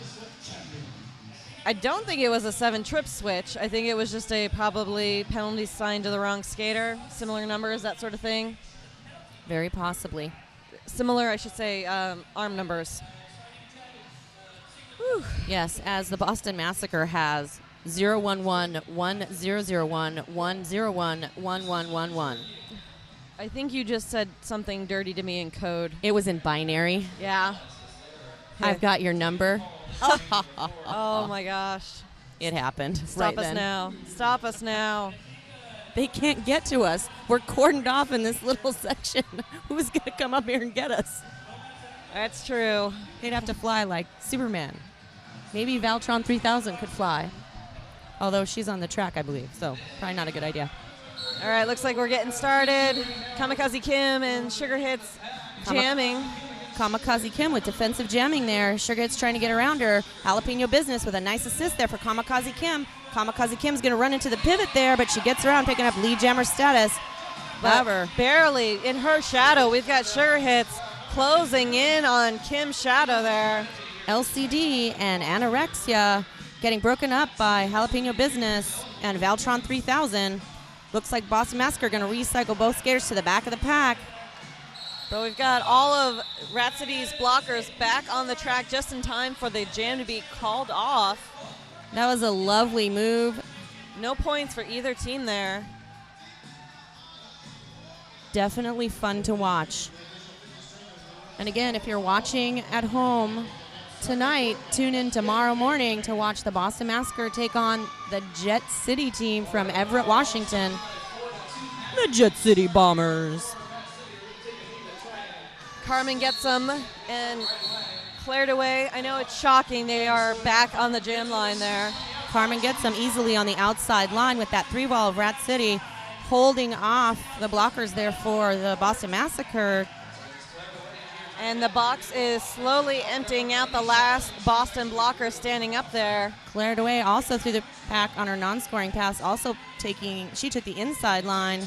don't think it was a 7-trip switch. I think it was just a probably penalty signed to the wrong skater. Similar numbers, that sort of thing. Very possibly. Similar, I should say, arm numbers. Whew. Yes, as the Boston Massacre has 011 1001 101 1111. I think you just said something dirty to me in code. It was in binary. Yeah. I've got your number. Oh my gosh. It happened. Stop us now. Stop us now. They can't get to us. We're cordoned off in this little section. Who's going to come up here and get us? That's true. They'd have to fly like Superman. Maybe Valtron 3000 could fly. Although she's on the track, I believe. So probably not a good idea. All right, looks like we're getting started. Kamikaze Kim and Sugar Hits jamming. Kamikaze Kim with defensive jamming there. Sugar Hits trying to get around her. Jalapeno Business with a nice assist there for Kamikaze Kim. Kamikaze Kim's going to run into the pivot there, but she gets around picking up lead jammer status. But barely in her shadow. We've got Sugar Hits closing in on Kim's shadow there. LCD and Anorexia getting broken up by Jalapeno Business and Valtron 3000. Looks like Boston Massacre going to recycle both skaters to the back of the pack. But we've got all of Rat City's blockers back on the track just in time for the jam to be called off. That was a lovely move. No points for either team there. Definitely fun to watch. And again, if you're watching at home tonight, tune in tomorrow morning to watch the Boston Massacre take on the Jet City team from Everett, Washington. The Jet City Bombers. Carmen gets them and cleared away. I know it's shocking. They are back on the jam line there. Carmen gets them easily on the outside line with that 3-wall of Rat City holding off the blockers there for the Boston Massacre. And the box is slowly emptying out. The last Boston blocker standing up there. Cleared away also through the pack on her non-scoring pass. Also she took the inside line.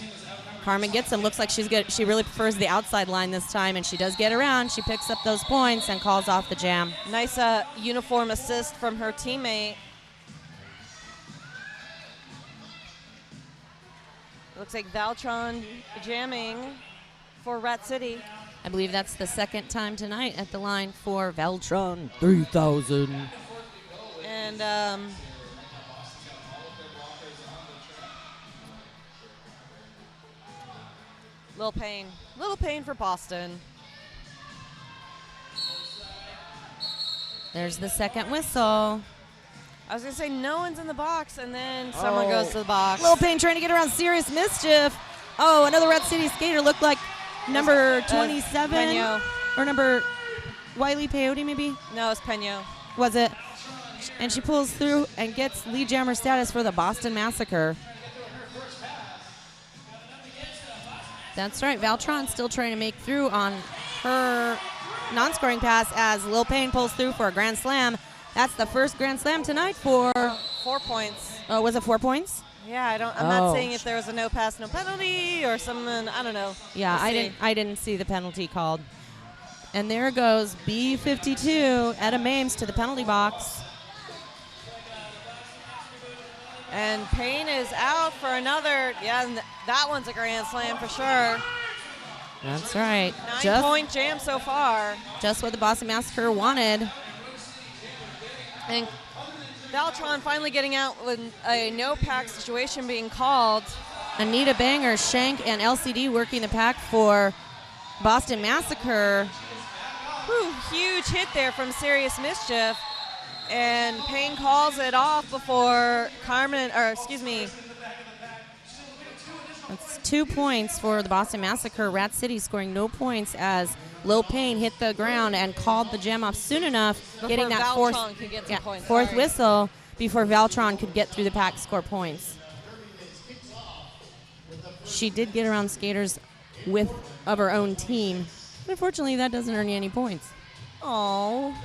Carmen gets them. Looks like she's good. She really prefers the outside line this time, and she does get around. She picks up those points and calls off the jam. Nice uniform assist from her teammate. Looks like Valtron jamming for Rat City. I believe that's the second time tonight at the line for Valtron 3000. And little pain for Boston. There's the second whistle. I was going to say no one's in the box, and then someone goes to the box. Little Pain trying to get around Serious Mischief. Oh, another Red City skater looked like number 27. Peño. Or number Wiley Peyote, maybe? No, it's Peño. Was it? And she pulls through and gets lead jammer status for the Boston Massacre. That's right. Valtron still trying to make through on her non-scoring pass as Lil Payne pulls through for a grand slam. That's the first grand slam tonight for 4 points. Oh, was it 4 points? Yeah, I'm not saying if there was a no pass, no penalty or something. I don't know. Yeah, I didn't see the penalty called. And there goes B52 Etta Mames to the penalty box. And Payne is out for another. Yeah, and that one's a grand slam for sure. That's right. 9-point jam so far. Just what the Boston Massacre wanted. And Valtron finally getting out with a no-pack situation being called. Anita Banger, Shank, and LCD working the pack for Boston Massacre. Whew, huge hit there from Serious Mischief. And Payne calls it off before That's 2 points for the Boston Massacre. Rat City scoring no points as Lil Payne hit the ground and called the jam off soon enough, before getting that fourth whistle before Valtron could get through the pack, score points. She did get around skaters of her own team, but unfortunately that doesn't earn you any points. Oh,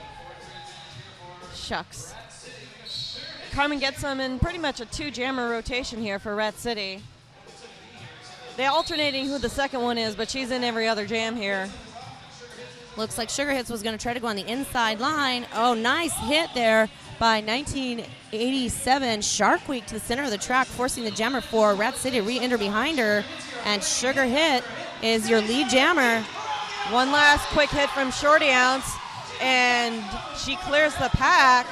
shucks. Carmen gets them in pretty much a 2-jammer rotation here for Rat City. They're alternating who the second one is, but she's in every other jam here. Looks like Sugar Hits was going to try to go on the inside line. Oh, nice hit there by 1987 Shark Week to the center of the track, forcing the jammer for Rat City to re-enter behind her. And Sugar Hit is your lead jammer. One last quick hit from Shorty Ounce, and she clears the pack.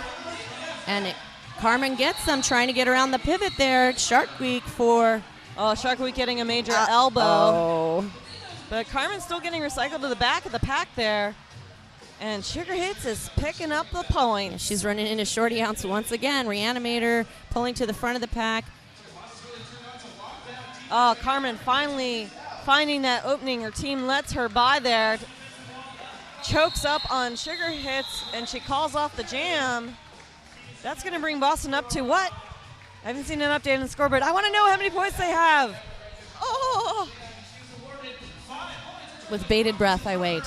And Carmen gets them, trying to get around the pivot there. Shark Week for... Oh, Shark Week getting a major elbow. Oh. But Carmen's still getting recycled to the back of the pack there. And Sugar Hits is picking up the points. She's running into Shorty Ounce once again. Reanimator pulling to the front of the pack. Oh, Carmen finally finding that opening. Her team lets her by there. Chokes up on Sugar Hits, and she calls off the jam. That's going to bring Boston up to what? I haven't seen an update on the scoreboard. I want to know how many points they have. Oh! With bated breath, I wait.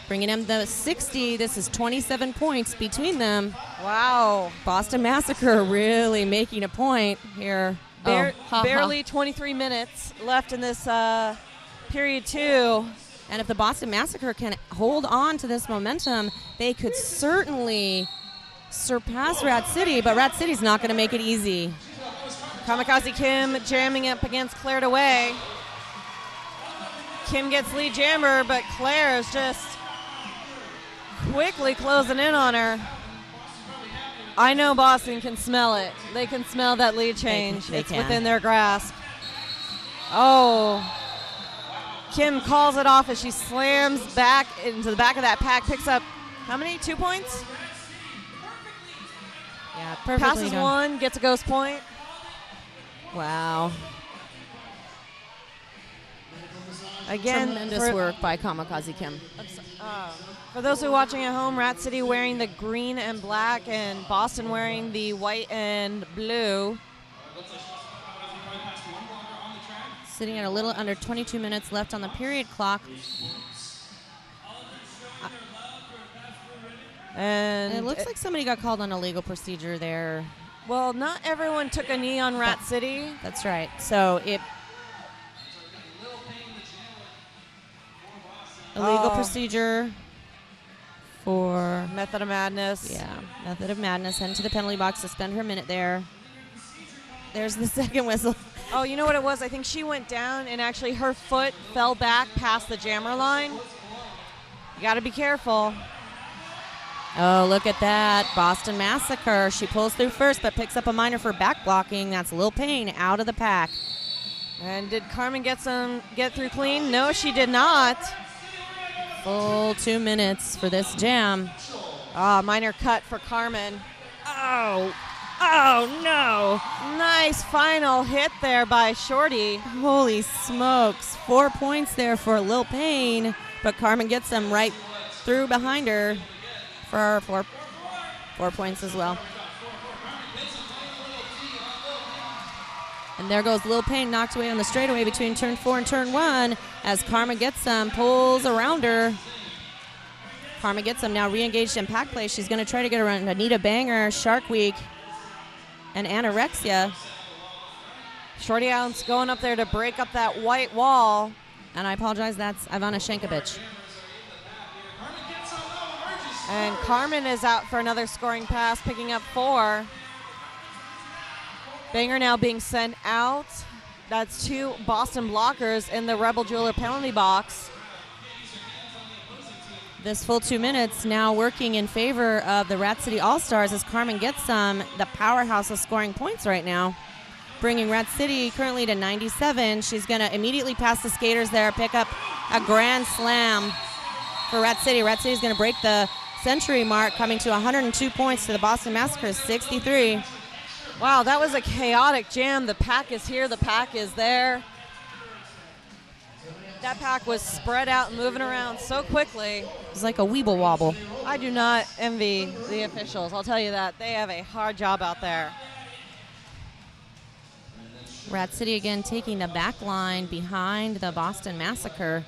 Bringing them the 60. This is 27 points between them. Wow. Boston Massacre really making a point here. Barely 23 minutes left in this period 2. And if the Boston Massacre can hold on to this momentum, they could certainly surpass Rat City, but Rat City's not going to make it easy. Kamikaze Kim jamming up against Claire DeWay. Kim gets lead jammer, but Claire is just quickly closing in on her. I know Boston can smell it. They can smell that lead change. It's within their grasp. Oh. Kim calls it off as she slams back into the back of that pack, picks up how many? 2 points? Yeah, perfectly passes done. 1, gets a ghost point. Wow. Again, tremendous work by Kamikaze Kim. For those who are watching at home, Rat City wearing the green and black, and Boston wearing the white and blue. Sitting at a little under 22 minutes left on the period clock. And it looks like somebody got called on a legal procedure there. Well, not everyone took a knee on Rat City. That's right. So illegal procedure for Method of Madness. Yeah, Method of Madness. Head to the penalty box. Suspend her a minute there. There's the second whistle. Oh, you know what it was? I think she went down and actually her foot fell back past the jammer line. You got to be careful. Oh, look at that. Boston Massacre. She pulls through first, but picks up a minor for back blocking. That's Lil Payne out of the pack. And did Carmen get through clean? No, she did not. Full 2 minutes for this jam. Minor cut for Carmen. Oh no. Nice final hit there by Shorty. Holy smokes. 4 points there for Lil Payne, but Carmen gets them right through behind her for 4 points as well. And there goes Lil Payne, knocked away on the straightaway between turn 4 and turn 1 as Karma gets them, pulls around her. Karma gets them now re-engaged in pack play. She's going to try to get around Anita Banger, Shark Week, and Anorexia. Shorty Ounce going up there to break up that white wall. And I apologize, that's Ivana Shankovich. And Carmen is out for another scoring pass, picking up 4. Banger now being sent out. That's 2 Boston blockers in the Rebel Jeweler penalty box. This full 2 minutes now working in favor of the Rat City All-Stars as Carmen gets some, the powerhouse of scoring points right now. Bringing Rat City currently to 97. She's going to immediately pass the skaters there, pick up a grand slam for Rat City. Rat City's going to break the century mark, coming to 102 points to the Boston Massacre, 63. Wow, that was a chaotic jam. The pack is here, the pack is there. That pack was spread out and moving around so quickly. It's like a weeble wobble. I do not envy the officials, I'll tell you that. They have a hard job out there. Rat City again taking the back line behind the Boston Massacre.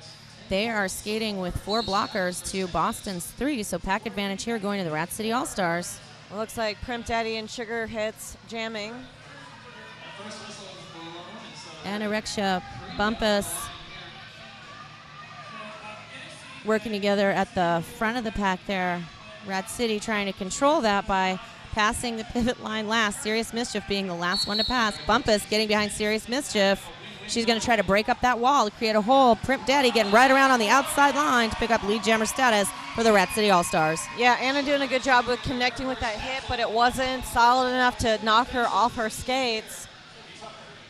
They are skating with 4 blockers to Boston's 3, so pack advantage here going to the Rat City All-Stars. It looks like Primp Daddy and Sugar Hits jamming. Anorexia, Bumpus. working together at the front of the pack there. Rat City trying to control that by passing the pivot line last. Serious Mischief being the last one to pass. Bumpus getting behind Serious Mischief. She's going to try to break up that wall to create a hole. Primp Daddy getting right around on the outside line to pick up lead jammer status for the Rat City All-Stars. Yeah, Anna doing a good job with connecting with that hit, but it wasn't solid enough to knock her off her skates.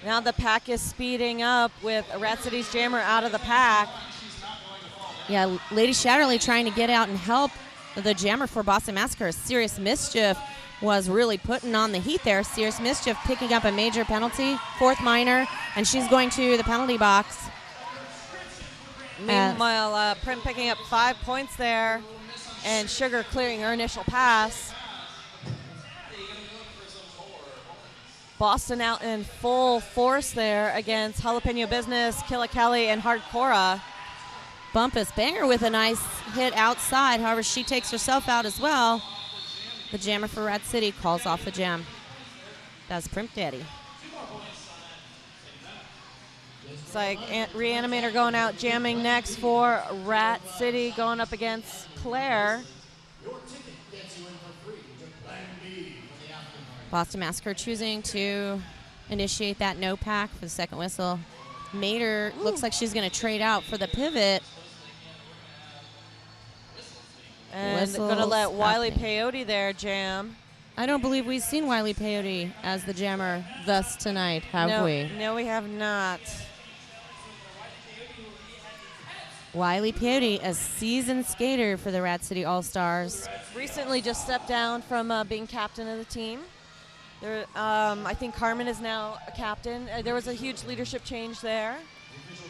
Now the pack is speeding up with Rat City's jammer out of the pack. Yeah, Lady Shatterly trying to get out and help the jammer for Boston Massacre. Serious Mischief was really putting on the heat there. Serious Mischief picking up a major penalty, 4th minor, and she's going to the penalty box. Meanwhile, Prim picking up 5 points there, and Sugar clearing her initial pass. Boston out in full force there against Jalapeno Business, Killa Kelly, and Hardcora. Bumpus Banger with a nice hit outside. However, she takes herself out as well. The jammer for Rat City calls off the jam. That's Primp Daddy. It's like Reanimator going out, jamming next for Rat City, going up against Claire. Boston Massacre choosing to initiate that no pack for the second whistle. Mater looks like she's going to trade out for the pivot. And going to let Wiley Peyote there jam. I don't believe we've seen Wiley Peyote as the jammer thus tonight, have we? No, we have not. Wiley Peyote, a seasoned skater for the Rat City All-Stars. Recently just stepped down from being captain of the team. There, I think Carmen is now a captain. There was a huge leadership change there.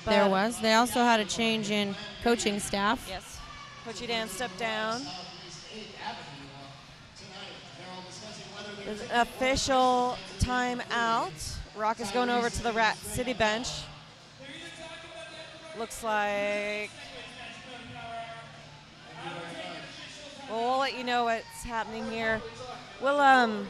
There was. They also had a change in coaching staff. Yes. Coachy Dan stepped down. There's an official timeout. Rock is going over to the Rat City bench. Looks like... Well, we'll let you know what's happening here. We'll,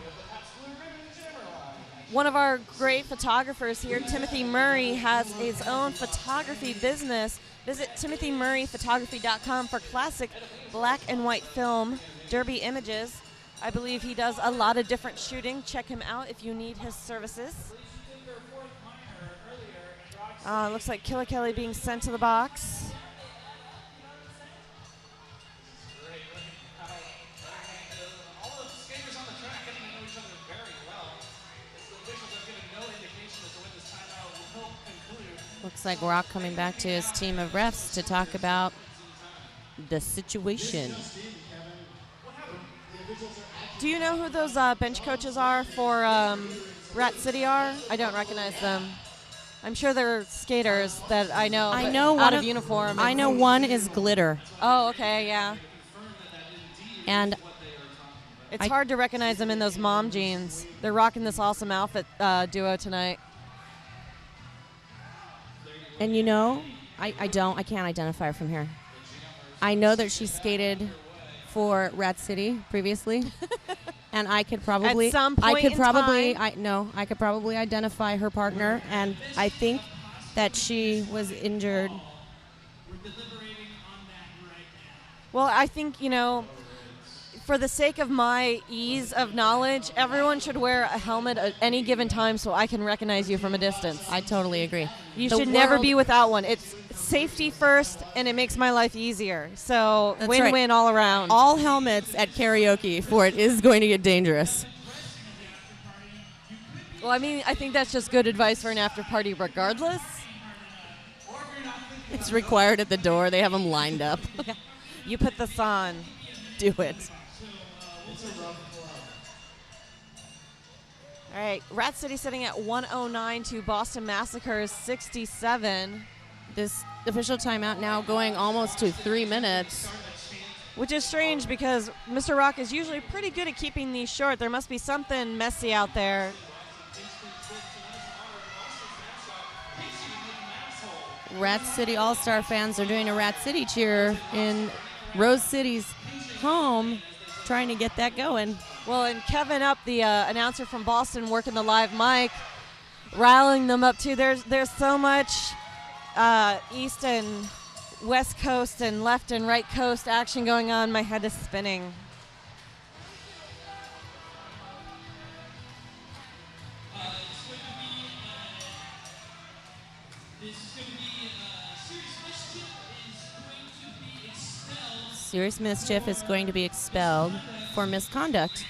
one of our great photographers here, Timothy Murray, has his own photography business. Visit timothymurrayphotography.com for classic black and white film, derby images. I believe he does a lot of different shooting. Check him out if you need his services. Looks like Killa Kelly being sent to the box. Looks like Rock coming back to his team of refs to talk about the situation. Do you know who those bench coaches are for Rat City are? I don't recognize them. I'm sure they're skaters that I know out of uniform. I know one is Glitter. Oh, okay, yeah. And it's hard to recognize them in those mom jeans. They're rocking this awesome outfit duo tonight. And you know, I can't identify her from here. I know that she skated for Rat City previously, and I could probably at some point I could probably identify her partner, and I think that she was injured. Well, I think, you know, for the sake of my ease of knowledge, everyone should wear a helmet at any given time so I can recognize you from a distance. I totally agree. You should never be without one. It's safety first, and it makes my life easier. So win-win all around. All helmets at karaoke for it is going to get dangerous. Well, I mean, I think that's just good advice for an after party regardless. It's required at the door. They have them lined up. You put this on. Do it. All right, Rat City sitting at 109 to Boston Massacre's 67. This official timeout now going almost to 3 minutes. Which is strange because Mr. Rock is usually pretty good at keeping these short. There must be something messy out there. Rat City All-Star fans are doing a Rat City cheer in Rose City's home, trying to get that going. Well, and Kevin Up, the announcer from Boston, working the live mic, riling them up too. There's so much East and West Coast and left and right coast action going on. My head is spinning. Serious Mischief is going to be expelled for misconduct.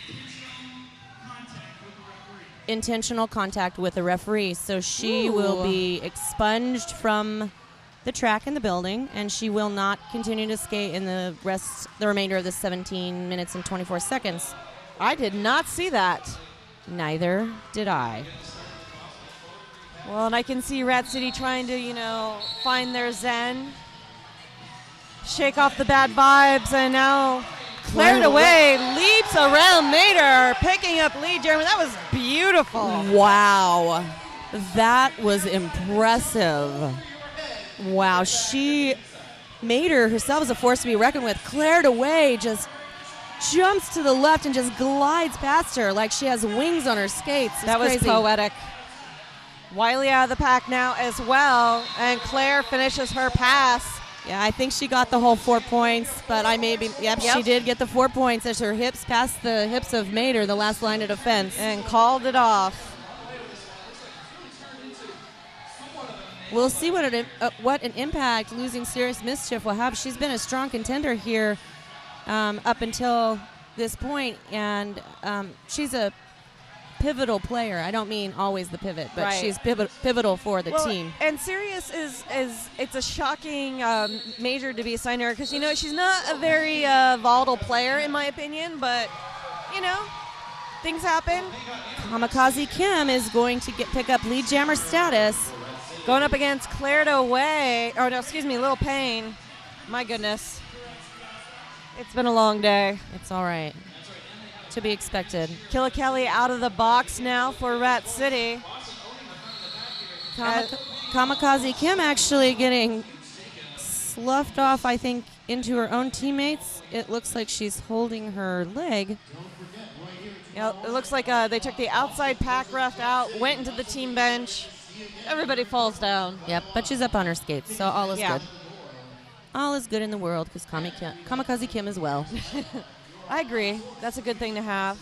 Intentional contact with the referee. So she will be expunged from the track in the building, and she will not continue to skate in the remainder of the 17 minutes and 24 seconds. I did not see that. Neither did I. Well, and I can see Rat City trying to, find their zen, shake off the bad vibes, and now cleared away, leaps around Mater, picking up lead, Jeremy. That was beautiful. Wow. That was impressive. Wow. Mater herself is a force to be reckoned with. Cleared away, just jumps to the left and just glides past her like she has wings on her skates. It's that was crazy. Poetic. Wiley out of the pack now as well, and Claire finishes her pass. Yeah, I think she got the whole 4 points, but yep, she did get the 4 points as her hips passed the hips of Mater, the last line of defense. And called it off. We'll see what an impact losing Serious Mischief will have. She's been a strong contender here up until this point, and she's a pivotal player. I don't mean always the pivot, but right. She's pivotal for the team. And Sirius is it's a shocking major to be assigned to her because she's not a very volatile player in my opinion, but things happen. Kamikaze Kim is going to pick up lead jammer status, going up against Claire Lil Payne. My goodness, it's been a long day. It's all right. To be expected. Killa Kelly out of the box now for Rat City. Kamikaze Kim actually getting sloughed off, I think, into her own teammates. It looks like she's holding her leg. Yeah, it looks like they took the outside pack ref out, went into the team bench. Everybody falls down. Yep, but she's up on her skates, so all is good. All is good in the world because Kamikaze Kim as well. I agree. That's a good thing to have.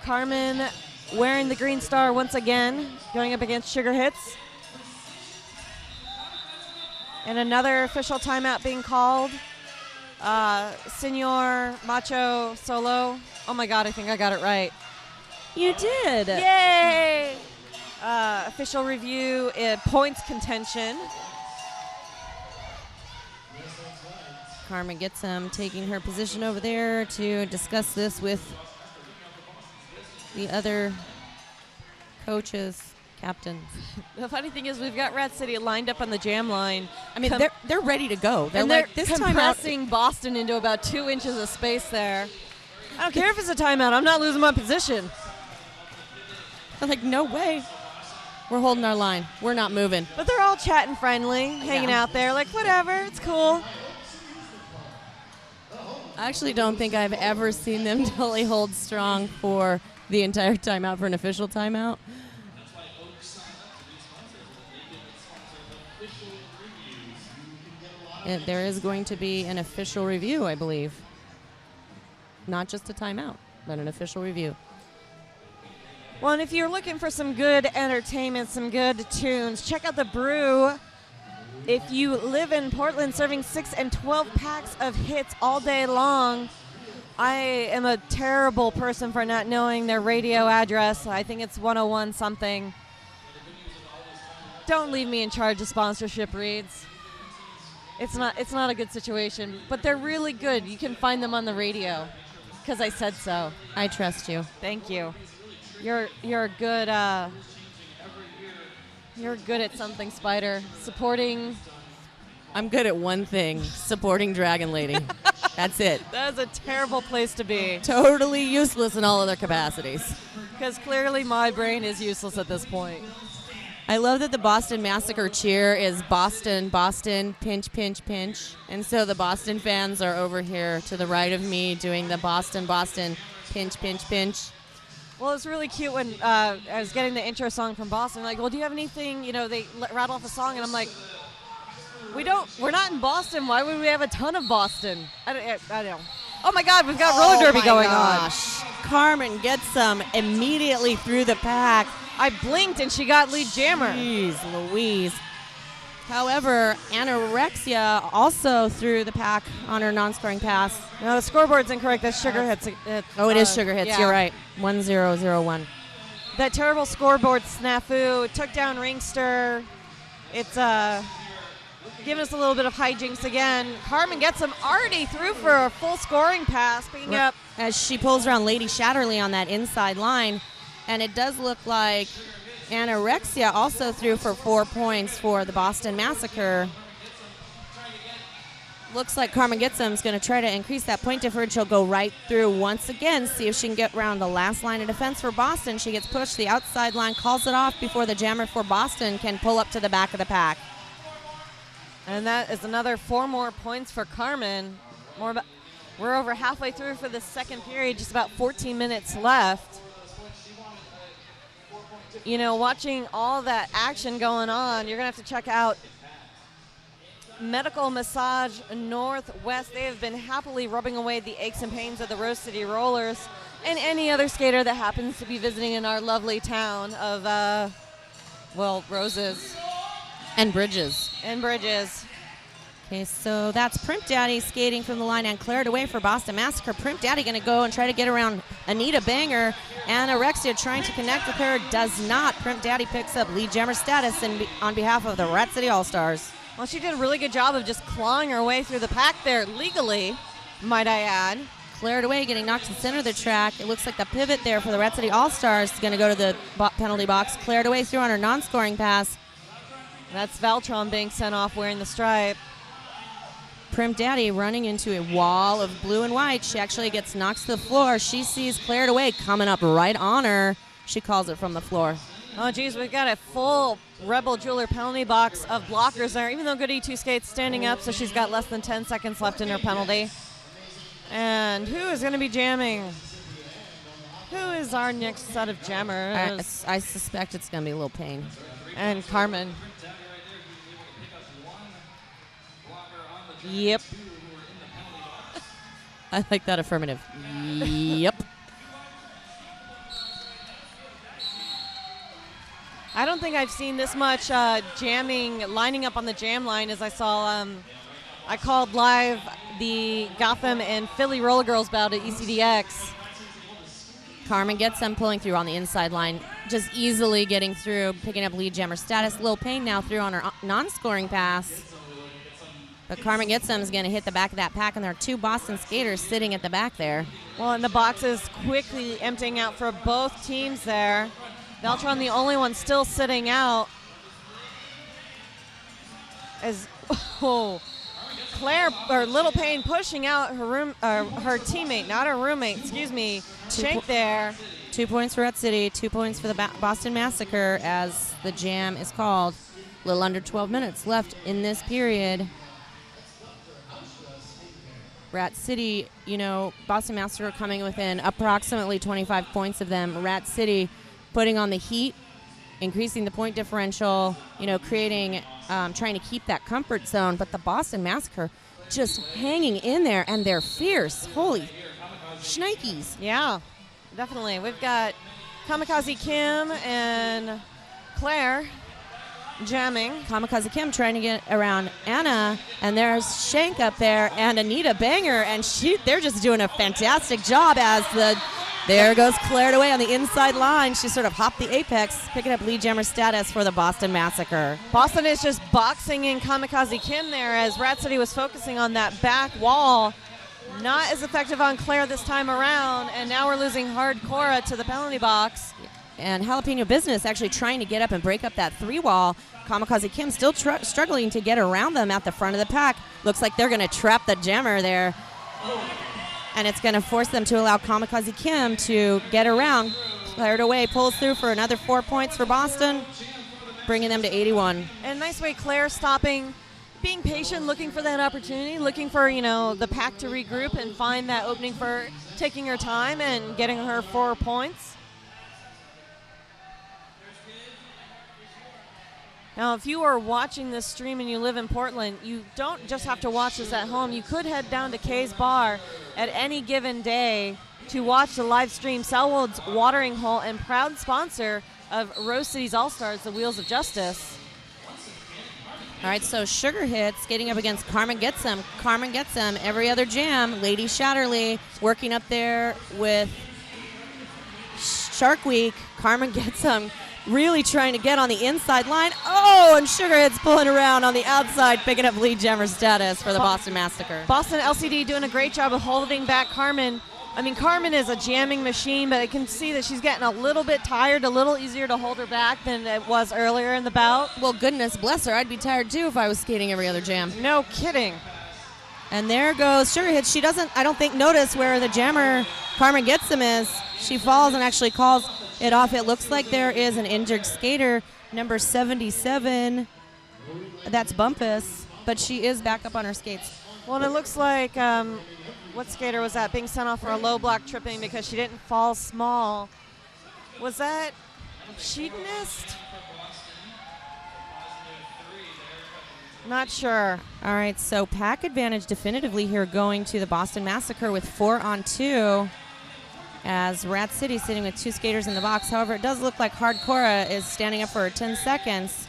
Carmen wearing the green star once again, going up against Sugar Hits. And another official timeout being called. Senor Macho Solo. Oh my God, I think I got it right. You did. Yay! Official review, points contention. Carmen gets him taking her position over there to discuss this with the other coaches, captains. The funny thing is we've got Rat City lined up on the jam line. I mean, they're ready to go. They're compressing Boston into about 2 inches of space there. I don't care if it's a timeout. I'm not losing my position. They're like, no way. We're holding our line. We're not moving. But they're all chatting friendly, hanging out there like, whatever, it's cool. I actually don't think I've ever seen them totally hold strong for the entire timeout, for an official timeout. And there is going to be an official review, I believe. Not just a timeout, but an official review. Well, and if you're looking for some good entertainment, some good tunes, check out The Brew. If you live in Portland, serving 6 and 12 packs of hits all day long. I am a terrible person for not knowing their radio address. I think it's 101 something. Don't leave me in charge of sponsorship reads. It's not a good situation, but they're really good. You can find them on the radio because I said so. I trust you. Thank you. You're good. You're good at something, Spider. Supporting. I'm good at one thing, supporting Dragon Lady. That's it. That is a terrible place to be. Totally useless in all other capacities. Because clearly my brain is useless at this point. I love that the Boston Massacre cheer is Boston, Boston, pinch, pinch, pinch. And so the Boston fans are over here to the right of me doing the Boston, Boston, pinch, pinch, pinch. Well, it was really cute when I was getting the intro song from Boston. Like, well, do you have anything, they rattle off a song, and I'm like, We're not in Boston. Why would we have a ton of Boston? I don't know. Oh my God, we've got roller derby going on. Carmen gets some immediately through the pack. I blinked and she got lead jammer. Jeez Louise. However, Anorexia also threw the pack on her non-scoring pass. No, the scoreboard's incorrect. That's Sugar Hits. It is Sugar Hits. Yeah. You're right. 1001. That terrible scoreboard snafu took down Ringster. It's giving us a little bit of hijinks again. Carmen gets him already through for a full scoring pass, picking up. As she pulls around Lady Shatterly on that inside line. And it does look like Anorexia also threw for 4 points for the Boston Massacre. Looks like Carmen Gitsam's going to try to increase that point differential, go right through once again, see if she can get around the last line of defense for Boston. She gets pushed, the outside line calls it off before the jammer for Boston can pull up to the back of the pack. And that is another 4 more points for Carmen. We're over halfway through for the second period, just about 14 minutes left. You know, watching all that action going on, you're going to have to check out Medical Massage Northwest. They have been happily rubbing away the aches and pains of the Rose City Rollers and any other skater that happens to be visiting in our lovely town of, Roses. And Bridges. Okay, so that's Primp Daddy skating from the line and cleared away for Boston Massacre. Primp Daddy going to go and try to get around Anita Banger. Anorexia trying to connect with her, does not. Primp Daddy picks up lead jammer status on behalf of the Rat City All-Stars. Well, she did a really good job of just clawing her way through the pack there legally, might I add. Cleared away, getting knocked to the center of the track. It looks like the pivot there for the Rat City All-Stars is going to go to the penalty box. Cleared away through on her non-scoring pass. That's Valtron being sent off wearing the stripe. Primp Daddy running into a wall of blue and white. She actually gets knocked to the floor. She sees cleared away coming up right on her. She calls it from the floor. Oh, geez, we've got a full Rebel Jeweler penalty box of blockers there, even though Goody Two Skates standing up, so she's got less than 10 seconds left in her penalty. And who is going to be jamming? Who is our next set of jammers? I suspect it's going to be Lil Payne. And Carmen. Yep. I like that affirmative. Yep. I don't think I've seen this much jamming, lining up on the jam line as I saw. I called live the Gotham and Philly Rollergirls bout at ECDX. Carmen gets them pulling through on the inside line, just easily getting through, picking up lead jammer status. Lil Payne now through on her non-scoring pass. But Carmen Gitsam's going to hit the back of that pack, and there are 2 Boston skaters sitting at the back there. Well, and the box is quickly emptying out for both teams there. Valtron, the only one still sitting out. As Claire or Little Payne pushing out her teammate, not her roommate. Excuse me. Shank there. 2 points for Red City, 2 points for the Boston Massacre as the jam is called. A little under 12 minutes left in this period. Rat City, Boston Massacre coming within approximately 25 points of them. Rat City putting on the heat, increasing the point differential, creating, trying to keep that comfort zone. But the Boston Massacre just hanging in there, and they're fierce. Holy shnikes. Yeah, definitely. We've got Kamikaze Kim and Claire jamming. Kamikaze Kim trying to get around Anna, and there's Shank up there and Anita Banger, and they're just doing a fantastic job as there goes cleared away on the inside line. She sort of hopped the apex, picking up lead jammer status for the Boston Massacre. Boston is just boxing in Kamikaze Kim there as Rat City was focusing on that back wall. Not as effective on Claire this time around, and now we're losing Hardcore to the penalty box. And Jalapeno Business actually trying to get up and break up that 3-wall. Kamikaze Kim still struggling to get around them at the front of the pack. Looks like they're going to trap the jammer there. And it's going to force them to allow Kamikaze Kim to get around. Cleared away, pulls through for another 4 points for Boston, bringing them to 81. And nice way Claire stopping, being patient, looking for that opportunity, looking for, the pack to regroup and find that opening for taking her time and getting her 4 points. Now, if you are watching this stream and you live in Portland, you don't just have to watch this at home. You could head down to Kay's Bar at any given day to watch the live stream. Selwood's Watering Hole and proud sponsor of Rose City's All-Stars, the Wheels of Justice. All right, so Sugar Hits skating up against Carmen Getsem. Carmen Getsem, every other jam. Lady Shatterly working up there with Shark Week. Carmen Getsem really trying to get on the inside line. Oh, and Sugar Hits pulling around on the outside, picking up lead jammer status for the Boston Massacre. Boston LCD doing a great job of holding back Carmen. I mean, Carmen is a jamming machine, but I can see that she's getting a little bit tired, a little easier to hold her back than it was earlier in the bout. Well, goodness bless her. I'd be tired, too, if I was skating every other jam. No kidding. And there goes Sugar Hits. She doesn't, I don't think, notice where the jammer Carmen Getsem is. She falls and actually calls it off. It looks like there is an injured skater, number 77. That's Bumpus, but she is back up on her skates. Well, and it looks like, what skater was that being sent off for a low block tripping because she didn't fall small? Was that Sheednist? Not sure. All right, so pack advantage definitively here going to the Boston Massacre with 4-on-2 as Rat City sitting with 2 skaters in the box. However, it does look like Hardcora is standing up for 10 seconds.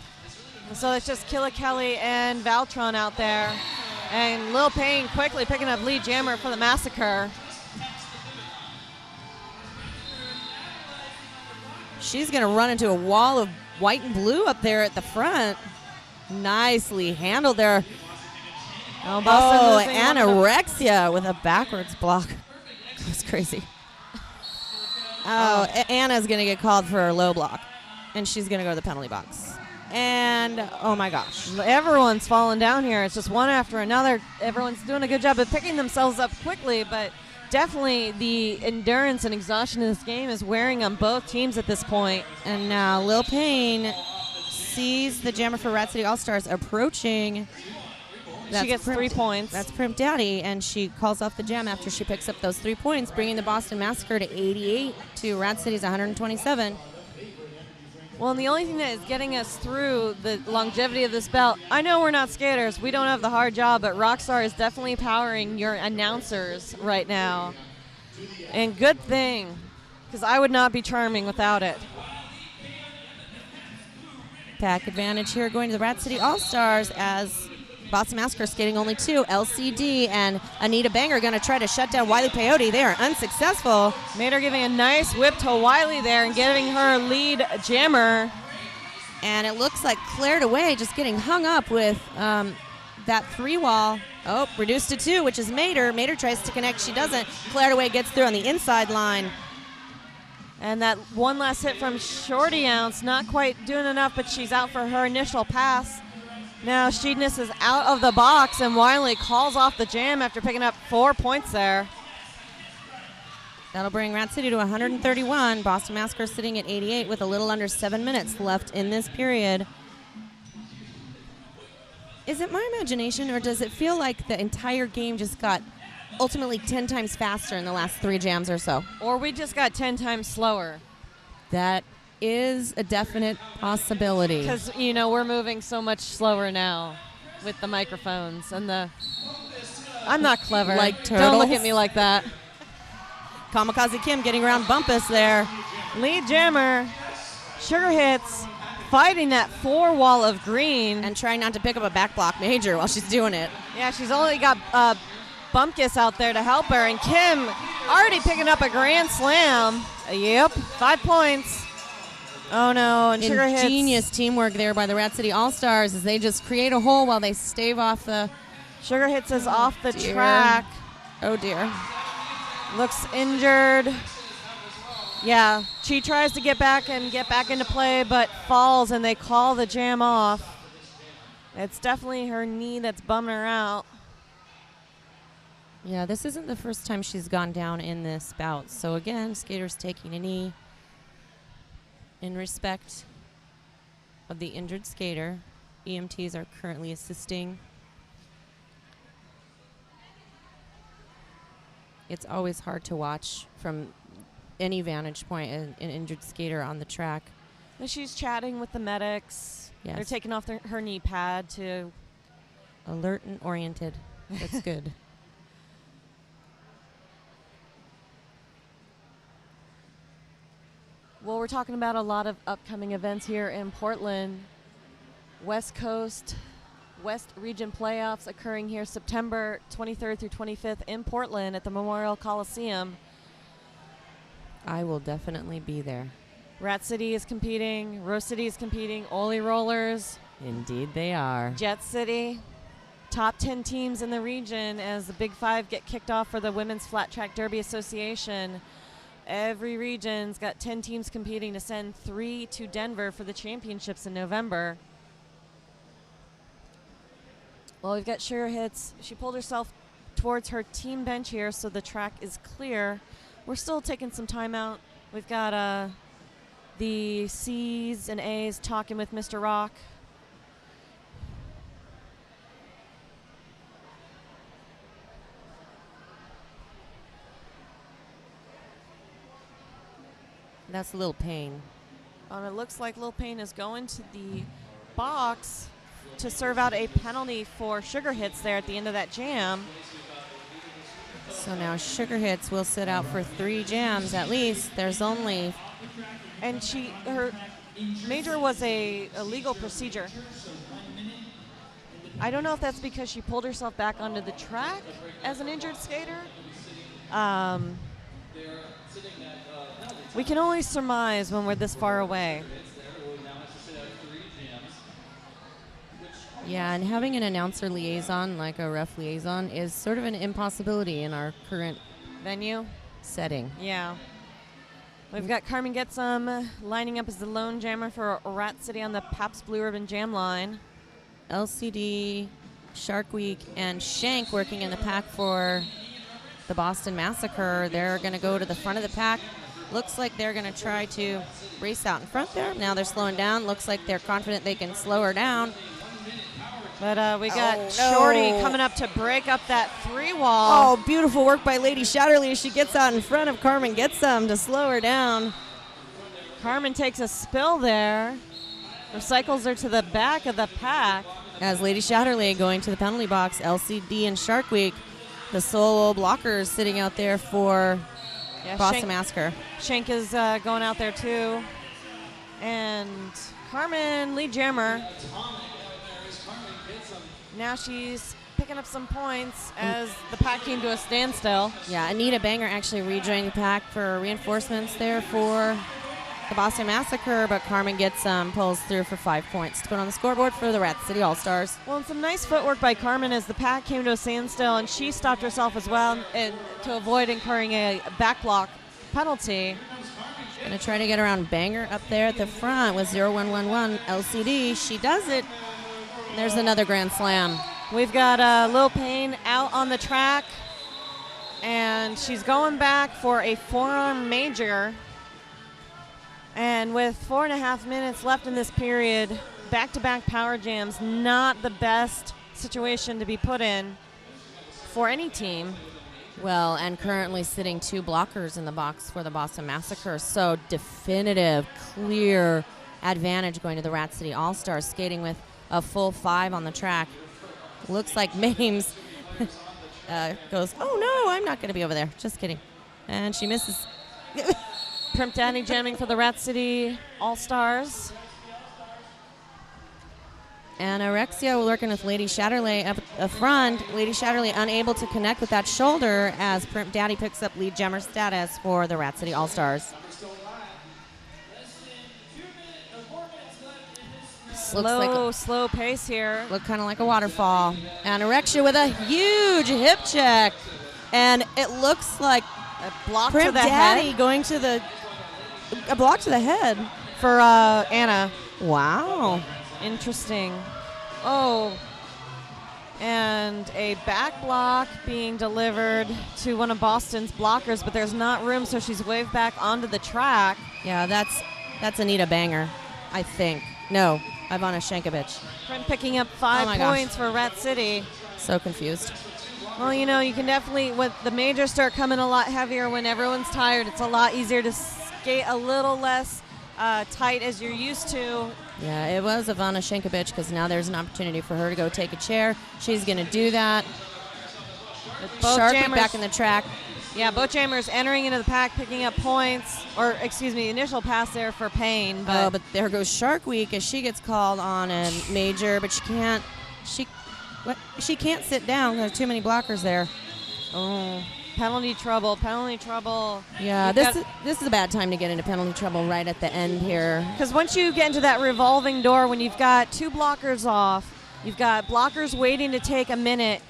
So it's just Killa Kelly and Valtron out there. And Lil Payne quickly picking up lead jammer for the Massacre. She's going to run into a wall of white and blue up there at the front. Nicely handled there. Oh, anorexia with a backwards block. That's crazy. Oh, Anna's going to get called for a low block, and she's going to go to the penalty box. And, oh, my gosh. Everyone's falling down here. It's just one after another. Everyone's doing a good job of picking themselves up quickly, but definitely the endurance and exhaustion in this game is wearing on both teams at this point. And now Lil Payne sees the jammer for Rat City All-Stars approaching. She gets 3 points. That's Primp Daddy, and she calls off the jam after she picks up those 3 points, bringing the Boston Massacre to 88 to Rat City's 127. Well, and the only thing that is getting us through the longevity of this belt, I know we're not skaters, we don't have the hard job, but Rockstar is definitely powering your announcers right now. And good thing, because I would not be charming without it. Pack advantage here going to the Rat City All-Stars as Boston Massacre skating only 2. LCD and Anita Banger going to try to shut down Wiley Peyote. They are unsuccessful. Mater giving a nice whip to Wiley there and giving her lead jammer. And it looks like cleared away, just getting hung up with that 3-wall. Oh, reduced to 2, which is Mater. Mater tries to connect. She doesn't. Cleared away gets through on the inside line. And that one last hit from Shorty Ounce, not quite doing enough, but she's out for her initial pass. Now Sheedness is out of the box, and Wiley calls off the jam after picking up 4 points there. That'll bring Rat City to 131. Boston Massacre sitting at 88 with a little under 7 minutes left in this period. Is it my imagination, or does it feel like the entire game just got ultimately 10 times faster in the last 3 jams or so? Or we just got 10 times slower. That is a definite possibility. Because, you know, we're moving so much slower now with the microphones and the... I'm not clever. Like turtles? Don't look at me like that. Kamikaze Kim getting around Bumpus there. Lead jammer, Sugar Hits, fighting that 4-wall of green. And trying not to pick up a back block major while she's doing it. Yeah, she's only got Bumpkus out there to help her. And Kim already picking up a grand slam. Yep, 5 points. Oh, no, and Sugar Hits. Ingenious teamwork there by the Rat City All-Stars as they just create a hole while they stave off the... Sugar Hits is off the track. Oh, dear. Looks injured. Yeah, she tries to get back into play, but falls, and they call the jam off. It's definitely her knee that's bumming her out. Yeah, this isn't the first time she's gone down in this bout. So, again, skaters taking a knee in respect of the injured skater. EMTs are currently assisting. It's always hard to watch from any vantage point an injured skater on the track. And she's chatting with the medics. Yes. They're taking off her knee pad to... Alert and oriented. That's good. Well, we're talking about a lot of upcoming events here in Portland. West Coast, West Region playoffs occurring here September 23rd through 25th in Portland at the Memorial Coliseum. I will definitely be there. Rat City is competing, Rose City is competing, Ole Rollers, Indeed they are. Jet City. Top 10 teams in the region as the Big Five get kicked off for the Women's Flat Track Derby Association. Every region's got 10 teams competing to send 3 to Denver for the championships in November. Well, we've got Sugar Hits. She pulled herself towards her team bench here, so the track is clear. We're still taking some time out. We've got the C's and A's talking with Mr. Rock. That's Lil Payne. It looks like Lil Payne is going to the box to serve out a penalty for Sugar Hits there at the end of that jam. So now Sugar Hits will sit out for 3 jams at least. There's only... And her major was a legal procedure. I don't know if that's because she pulled herself back onto the track as an injured skater. We can only surmise when we're this far away. Yeah, and having an announcer liaison, like a ref liaison, is sort of an impossibility in our current Venue? setting. Yeah. We've got Carmen Getsum lining up as the lone jammer for Rat City on the Pabst Blue Ribbon Jam line. LCD, Shark Week, and Shank working in the pack for the Boston Massacre. They're going to go to the front of the pack. Looks like they're going to try to race out in front there. Now they're slowing down. Looks like they're confident they can slow her down. But we got Shorty coming up to break up that 3-wall. Oh, beautiful work by Lady Shatterly as she gets out in front of Carmen Getsum to slow her down. Carmen takes a spill there. Recycles her to the back of the pack. As Lady Shatterly going to the penalty box, LCD and Shark Week, the solo blockers sitting out there for Boston Massacre. Shank is going out there too. And Carmen, lead jammer. Now she's picking up some points as the pack came to a standstill. Yeah, Anita Banger actually rejoining the pack for reinforcements there for the Boston Massacre, but Carmen pulls through for 5 points to put on the scoreboard for the Rat City All-Stars. Well, and some nice footwork by Carmen as the pack came to a standstill, and she stopped herself as well and to avoid incurring a back block penalty. Going to try to get around Banger up there at the front with 0111 LCD. She does it. And there's another Grand Slam. We've got Lil Payne out on the track, and she's going back for a forearm major. And with 4.5 minutes left in this period, back-to-back power jams, not the best situation to be put in for any team. Well, and currently sitting 2 blockers in the box for the Boston Massacre. So definitive, clear advantage going to the Rat City All-Stars, skating with a full 5 on the track. Looks like Mames goes, oh no, I'm not going to be over there. Just kidding. And she misses. Primp Daddy jamming for the Rat City All-Stars. Anorexia working with Lady Shatterley up front. Lady Shatterley unable to connect with that shoulder as Primp Daddy picks up lead jammer status for the Rat City All-Stars. Slow pace here. Look kind of like a waterfall. Anorexia with a huge hip check. And it looks like A block Primp to the Daddy head going to a block to the head. for Anna. Wow. Interesting. Oh, and a back block being delivered to one of Boston's blockers, but there's not room, so she's waved back onto the track. Yeah, that's Anita Banger, I think. No, Ivana Shankovich. Primp picking up 5 Oh my gosh. points for Rat City. So confused. Well, you know, you can definitely, when the majors start coming a lot heavier when everyone's tired, it's a lot easier to skate a little less tight as you're used to. Yeah, it was Ivana Shankovic because now there's an opportunity for her to go take a chair. She's going to do that. Sharply back in the track. Yeah, both jammers entering into the pack, picking up points, or excuse me, initial pass there for Payne. But there goes Shark Week as she gets called on a major, but she can't sit down. There's too many blockers there. Oh, penalty trouble. Yeah, this is a bad time to get into penalty trouble right at the end here. Because once you get into that revolving door, when you've got 2 blockers off, you've got blockers waiting to take a minute,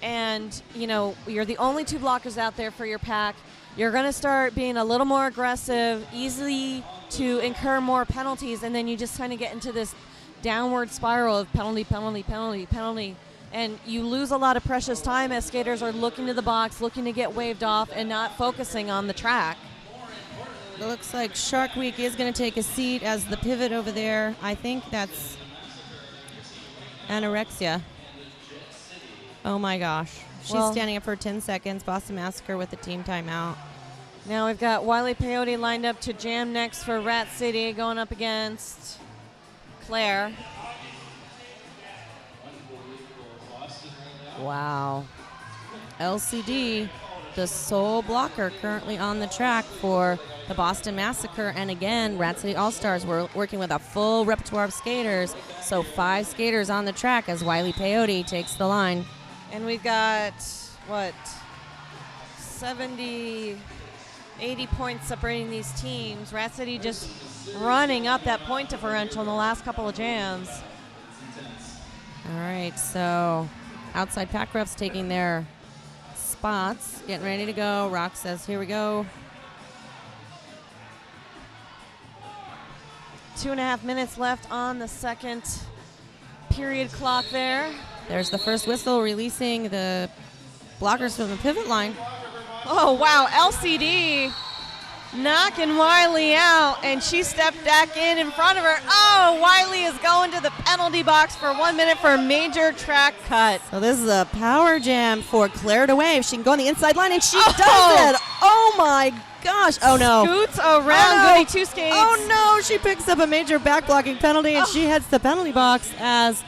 and you're the only 2 blockers out there for your pack, you're going to start being a little more aggressive, easily to incur more penalties, and then you just kind of get into this downward spiral of penalty, and you lose a lot of precious time as skaters are looking to the box, looking to get waved off, and not focusing on the track. It looks like Shark Week is going to take a seat as the pivot over there. I think that's Anorexia. Oh my gosh. She's standing up for 10 seconds. Boston Massacre with the team timeout. Now we've got Wiley Peyote lined up to jam next for Rat City, going up against Claire. Wow. LCD, the sole blocker currently on the track for the Boston Massacre. And again, Rat City All-Stars, we're working with a full repertoire of skaters. So 5 skaters on the track as Wiley Peyote takes the line. And we've got, 70, 80 points separating these teams. Rat City just running up that point differential in the last couple of jams. All right, so outside pack refs taking their spots, getting ready to go. Rock says, here we go. 2.5 minutes left on the second period clock there. There's the first whistle, releasing the blockers from the pivot line. Oh, wow. LCD knocking Wiley out, and she stepped back in front of her. Oh, Wiley is going to the penalty box for 1 minute for a major track cut. So this is a power jam for Claire to wave. She can go on the inside line, and she does it. Oh, my gosh. Oh, no. Scoots around, goody 2 skates. Oh, no. She picks up a major back blocking penalty, and she heads to the penalty box as...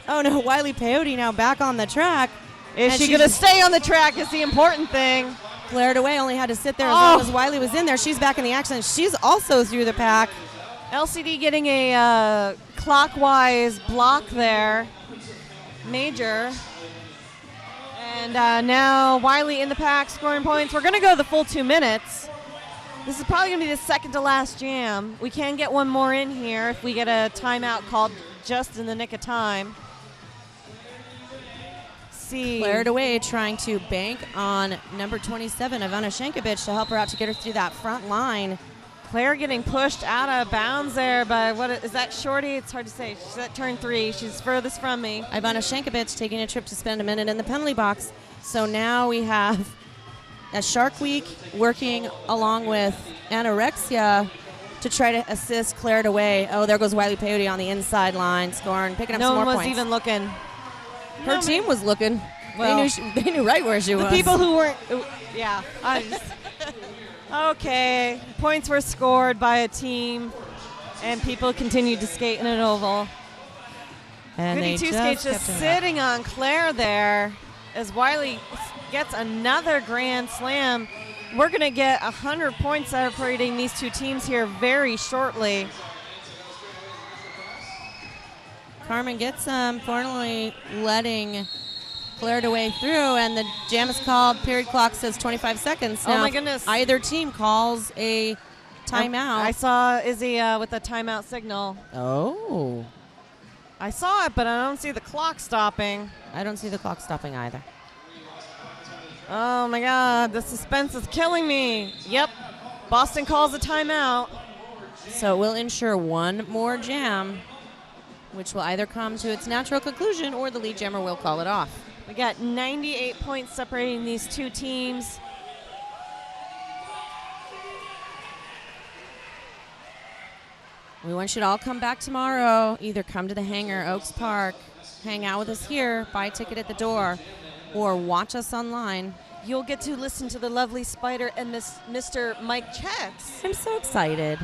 Oh, no, Wiley Peyote now back on the track. Is she going to stay on the track is the important thing. Claire DeWay only had to sit there as long as Wiley was in there. She's back in the action. She's also through the pack. LCD getting a clockwise block there. Major. And now Wiley in the pack scoring points. We're going to go the full 2 minutes. This is probably going to be the second to last jam. We can get one more in here if we get a timeout called just in the nick of time. Claire DeWay trying to bank on number 27, Ivana Shankovic, to help her out to get her through that front line. Claire getting pushed out of bounds there by, what is that, Shorty? It's hard to say. She's at turn 3. She's furthest from me. Ivana Shankovic taking a trip to spend a minute in the penalty box. So now we have a Shark Week working along with Anorexia to try to assist Claire DeWay. Oh, there goes Wiley Peyote on the inside line, scoring, picking up some more points. No one was even looking. Her team was looking. Well, they knew right where she was. The people who weren't, yeah. Okay, points were scored by a team, and people continued to skate in an oval. And Goody 2 skates just sitting on Claire there as Wiley gets another grand slam. We're going to get 100 points separating these 2 teams here very shortly. Carmen gets formally letting Claire DeWay through, and the jam is called. Period clock says 25 seconds. Now, oh, my goodness. Either team calls a timeout. I saw Izzy with a timeout signal. Oh. I saw it, but I don't see the clock stopping. I don't see the clock stopping either. Oh, my God. The suspense is killing me. Yep. Boston calls a timeout. So we'll ensure one more jam, which will either come to its natural conclusion or the lead jammer will call it off. We got 98 points separating these 2 teams. We want you to all come back tomorrow. Either come to the hangar, Oaks Park, hang out with us here, buy a ticket at the door, or watch us online. You'll get to listen to the lovely Spider and Mr. Mike Chetz. I'm so excited.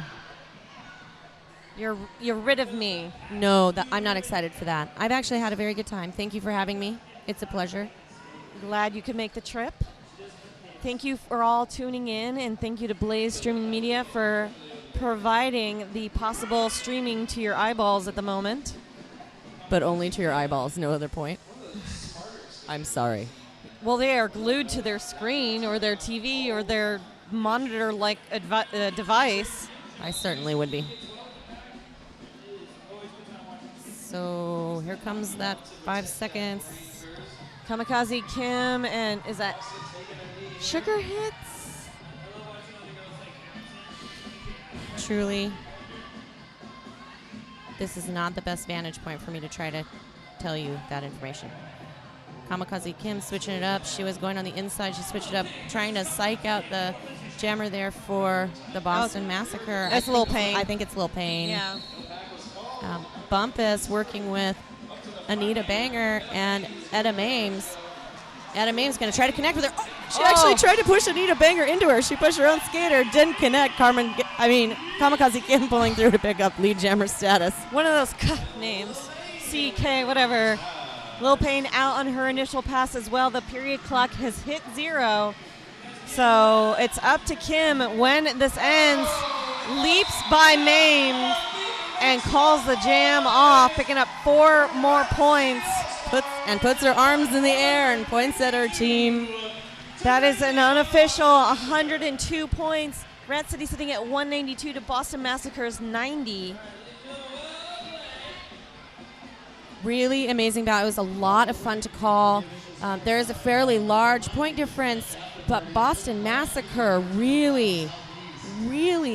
You're rid of me. No, I'm not excited for that. I've actually had a very good time. Thank you for having me. It's a pleasure. Glad you could make the trip. Thank you for all tuning in, and thank you to Blaze Streaming Media for providing the possible streaming to your eyeballs at the moment. But only to your eyeballs, no other point. I'm sorry. Well, they are glued to their screen or their TV or their monitor-like device. I certainly would be. So here comes that 5 seconds. Kamikaze Kim, and is that Sugar Hits? Truly, this is not the best vantage point for me to try to tell you that information. Kamikaze Kim switching it up. She was going on the inside. She switched it up, trying to psych out the jammer there for the Boston Massacre. That's a little pain. I think it's a little pain. Yeah. Bumpus working with Anita Banger and Etta Mames. Etta Mames going to try to connect with her. Oh, she actually tried to push Anita Banger into her. She pushed her own skater, didn't connect. Kamikaze Kim pulling through to pick up lead jammer status. One of those names, CK, whatever. Lil Payne out on her initial pass as well. The period clock has hit 0. So it's up to Kim when this ends. Leaps by Mames and calls the jam off, picking up 4 more points. Puts her arms in the air and points at her team. That is an unofficial 102 points. Rat City sitting at 192 to Boston Massacre's 90. Really amazing bout. It was a lot of fun to call. There is a fairly large point difference, but Boston Massacre really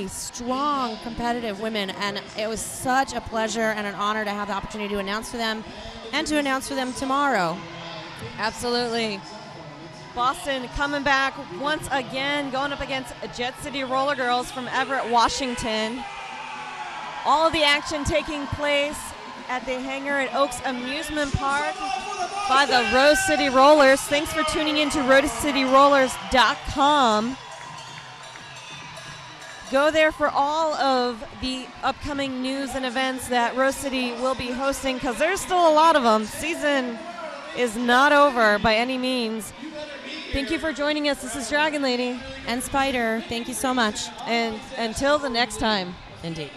strong competitive women, and it was such a pleasure and an honor to have the opportunity to announce for them and to announce for them tomorrow. Absolutely. Boston coming back once again, going up against Jet City Rollergirls from Everett, Washington. All of the action taking place at the hangar at Oaks Amusement Park by the Rose City Rollers. Thanks for tuning in to RoseCityRollers.com. Go there for all of the upcoming news and events that Rose City will be hosting, because there's still a lot of them. Season is not over by any means. Thank you for joining us. This is Dragon Lady. And Spider, thank you so much. And until the next time. Indeed.